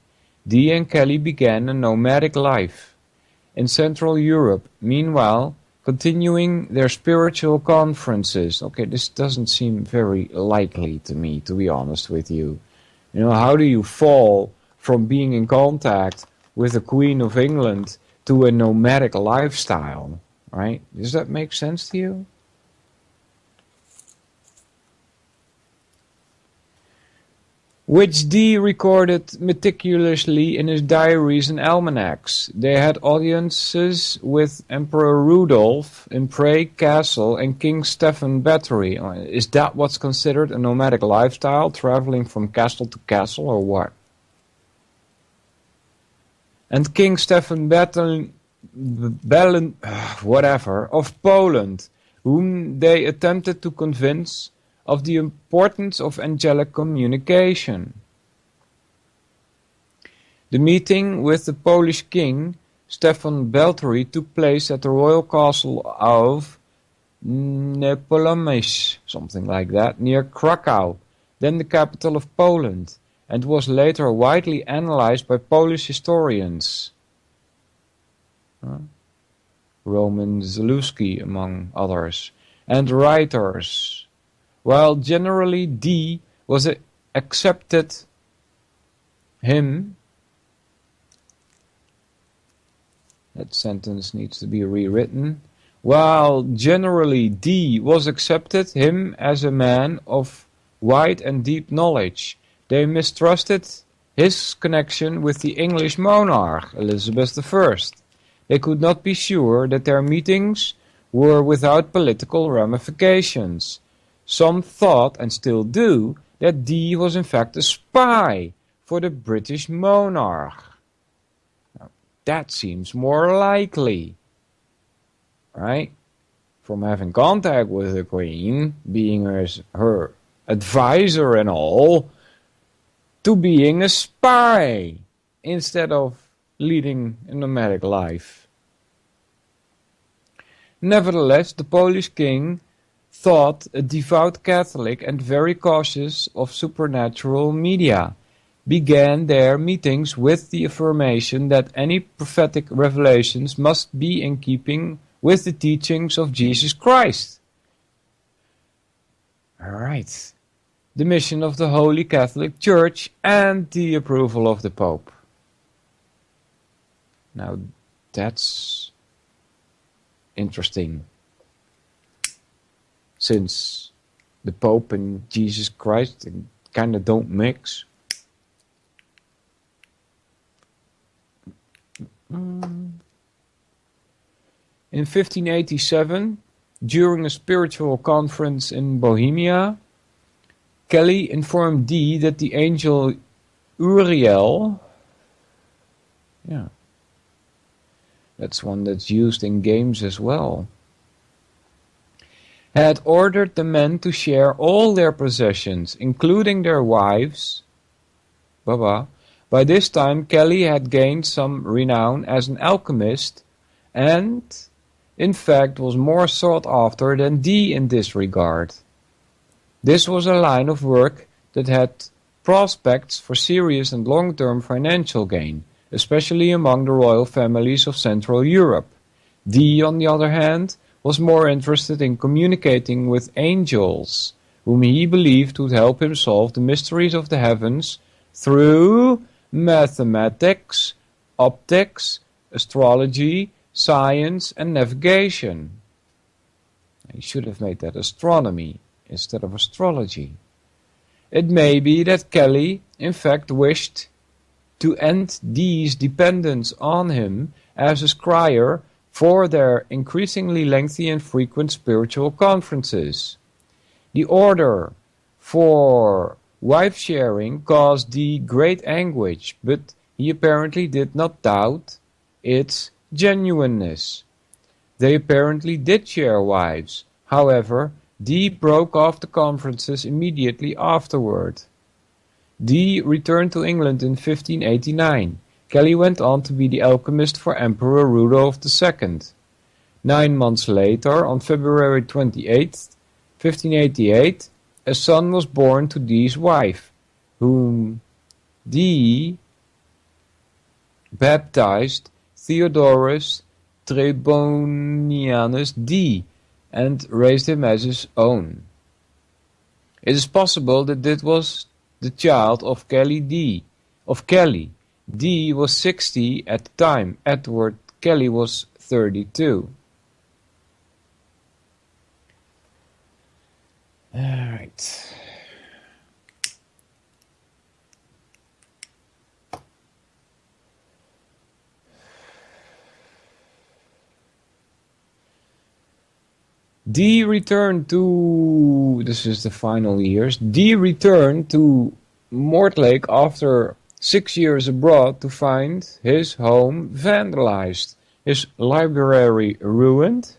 Dee and Kelly began a nomadic life in Central Europe, meanwhile continuing their spiritual conferences. Okay, this doesn't seem very likely to me, to be honest with you. You know, how do you fall from being in contact with the Queen of England to a nomadic lifestyle, right? Does that make sense to you? Which Dee recorded meticulously in his diaries and almanacs. They had audiences with Emperor Rudolph in Prague Castle and King Stephen Battery. Is that what's considered a nomadic lifestyle, traveling from castle to castle, or what? And King Stephen whatever, of Poland, whom they attempted to convince of the importance of angelic communication. The meeting with the Polish king, Stefan Beltory, took place at the royal castle of Nepomucene, something like that, near Krakow, then the capital of Poland, and was later widely analyzed by Polish historians. Roman Zalewski, among others, and writers. While generally Dee was accepted him, that sentence needs to be rewritten. While generally Dee was accepted him as a man of wide and deep knowledge, they mistrusted his connection with the English monarch, Elizabeth I. They could not be sure that their meetings were without political ramifications. Some thought, and still do, that Dee was in fact a spy for the British monarch. Now, that seems more likely, right? From having contact with the Queen, being her advisor and all, to being a spy instead of leading a nomadic life. Nevertheless, the Polish king thought a devout Catholic and very cautious of supernatural media, began their meetings with the affirmation that any prophetic revelations must be in keeping with the teachings of Jesus Christ. Alright, the mission of the Holy Catholic Church and the approval of the Pope. Now that's interesting. Since the Pope and Jesus Christ kind of don't mix. In 1587, during a spiritual conference in Bohemia, Kelly informed Dee that the angel Uriel, that's one that's used in games as well, had ordered the men to share all their possessions, including their wives. By this time, Kelly had gained some renown as an alchemist and, in fact, was more sought after than Dee in this regard. This was a line of work that had prospects for serious and long-term financial gain, especially among the royal families of Central Europe. Dee, on the other hand, was more interested in communicating with angels, whom he believed would help him solve the mysteries of the heavens through mathematics, optics, astrology, science, and navigation. He should have made that astronomy instead of astrology. It may be that Kelly, in fact, wished to end Dee's dependence on him as a scryer for their increasingly lengthy and frequent spiritual conferences. The order for wife-sharing caused Dee great anguish, but he apparently did not doubt its genuineness. They apparently did share wives. However, Dee broke off the conferences immediately afterward. Dee returned to England in 1589. Kelly went on to be the alchemist for Emperor Rudolph II. 9 months later, on February 28, 1588, a son was born to Dee's wife, whom Dee baptized Theodorus Trebonianus Dee and raised him as his own. It is possible that this was the child of Kelly Dee. Dee was 60 at the time. Edward Kelly was 32. All right. Dee returned to, this is the final years, Dee returned to Mortlake after 6 years abroad to find his home vandalized, his library ruined,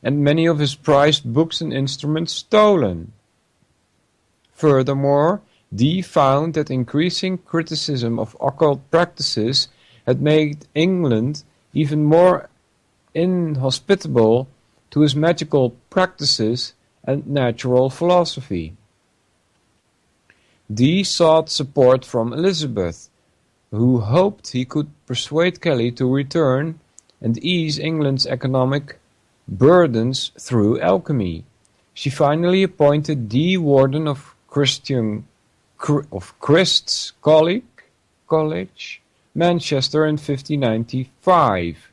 and many of his prized books and instruments stolen. Furthermore, Dee found that increasing criticism of occult practices had made England even more inhospitable to his magical practices and natural philosophy. Dee sought support from Elizabeth, who hoped he could persuade Kelly to return and ease England's economic burdens through alchemy. She finally appointed Dee warden of Christ's College, Manchester in 1595.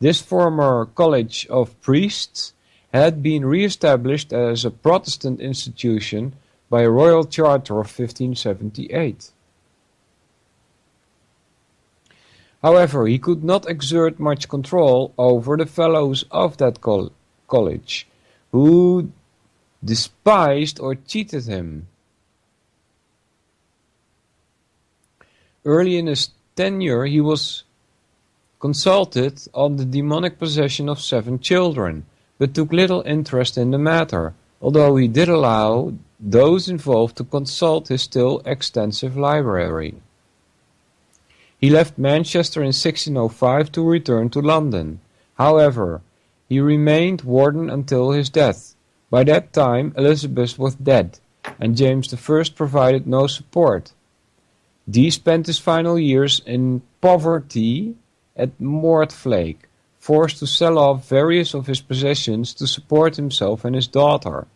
This former college of priests had been re-established as a Protestant institution by a royal charter of 1578. However, he could not exert much control over the fellows of that college, who despised or cheated him. Early in his tenure, he was consulted on the demonic possession of 7 children, but took little interest in the matter, although he did allow those involved to consult his still extensive library. He left Manchester in 1605 to return to London. However, he remained warden until his death. By that time, Elizabeth was dead, and James I provided no support. Dee spent his final years in poverty at Mortlake, forced to sell off various of his possessions to support himself and his daughter.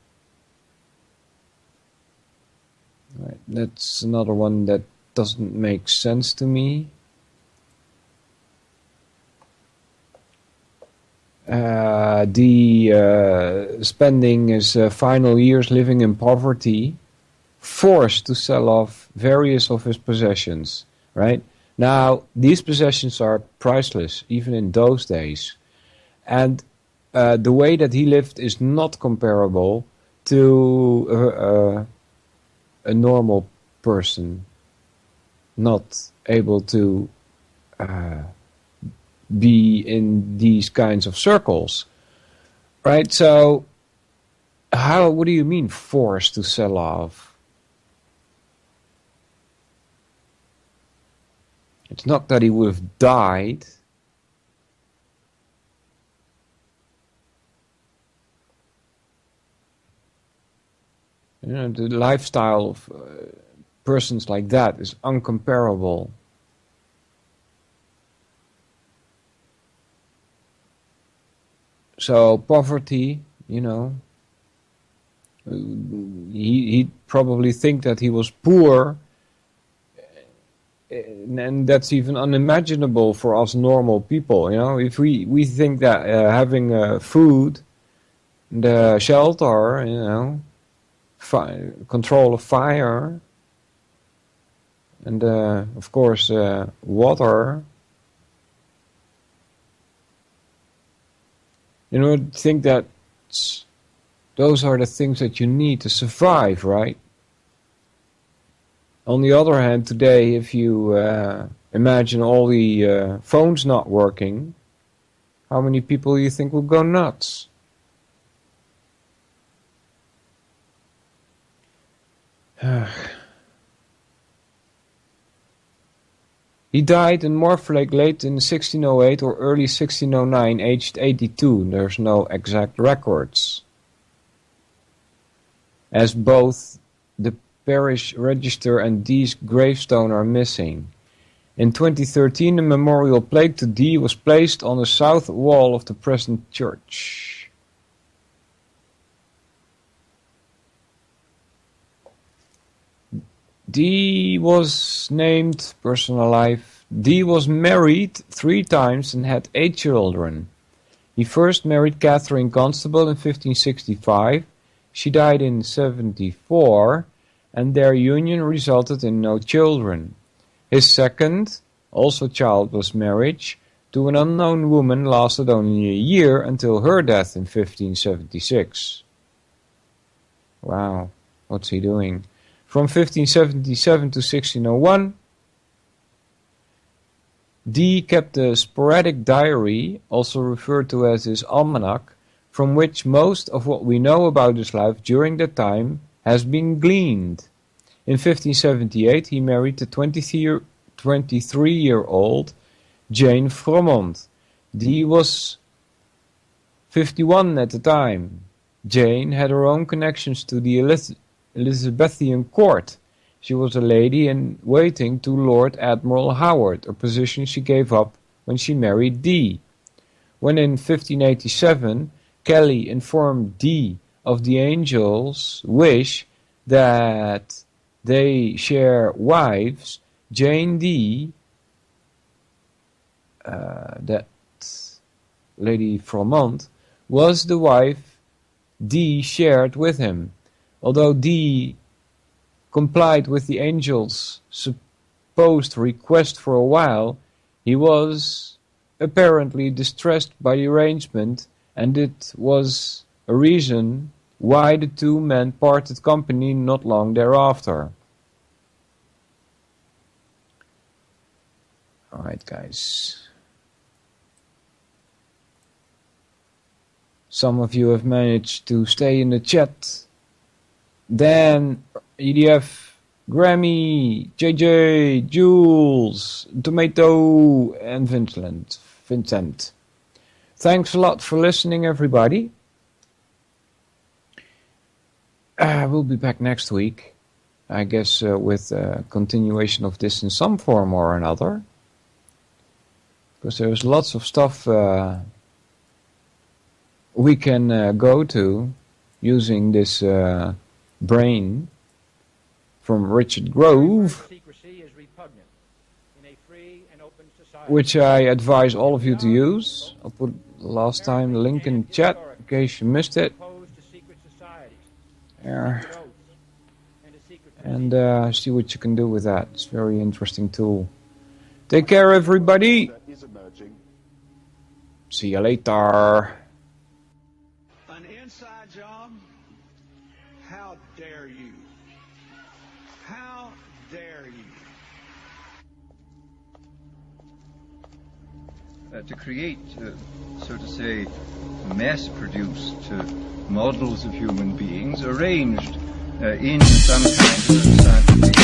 Right, that's another one that doesn't make sense to me. Spending his final years living in poverty, forced to sell off various of his possessions, right? Now, these possessions are priceless, even in those days. And the way that he lived is not comparable to a normal person not able to be in these kinds of circles, right? So, what do you mean forced to sell off? It's not that he would have died. You know, the lifestyle of persons like that is uncomparable. So poverty, you know, he'd probably think that he was poor, and that's even unimaginable for us normal people, you know. If we think that having food, the shelter, you know, control of fire, and of course water, you know, think that those are the things that you need to survive, right? On the other hand, today, if you imagine all the phones not working, how many people do you think will go nuts? He died in Morphlake late in 1608 or early 1609, aged 82. There's no exact records, as both the parish register and Dee's gravestone are missing. In 2013, a memorial plate to Dee was placed on the south wall of the present church. Dee was named personal life. Dee was married 3 times and had 8 children. He first married Catherine Constable in 1565. She died in 74, and their union resulted in no children. His second, also childless marriage, to an unknown woman lasted only a year until her death in 1576. Wow, what's he doing? From 1577 to 1601, Dee kept a sporadic diary, also referred to as his almanac, from which most of what we know about his life during that time has been gleaned. In 1578, he married the 23-year-old Jane Fromond. Dee was 51 at the time. Jane had her own connections to the Elizabethan court. She was a lady in waiting to Lord Admiral Howard, a position she gave up when she married Dee. When in 1587 Kelly informed Dee of the angel's wish that they share wives, Jane Dee, that Lady Fromond, was the wife Dee shared with him. Although Dee complied with the angel's supposed request for a while, he was apparently distressed by the arrangement, and it was a reason why the 2 men parted company not long thereafter. Alright, guys. Some of you have managed to stay in the chat. Dan, EDF, Grammy, JJ, Jules, Tomato, and Vincent. Thanks a lot for listening, everybody. We'll be back next week, I guess, with a continuation of this in some form or another. Because there's lots of stuff we can go to using this brain from Richard Grove, which I advise all of you to use. I'll put last time the link in the chat in case you missed it. There. And see what you can do with that. It's a very interesting tool. Take care, everybody. See you later. An inside job? How dare you? How dare you? To create, so to say, mass-produced models of human beings arranged in some kind of scientific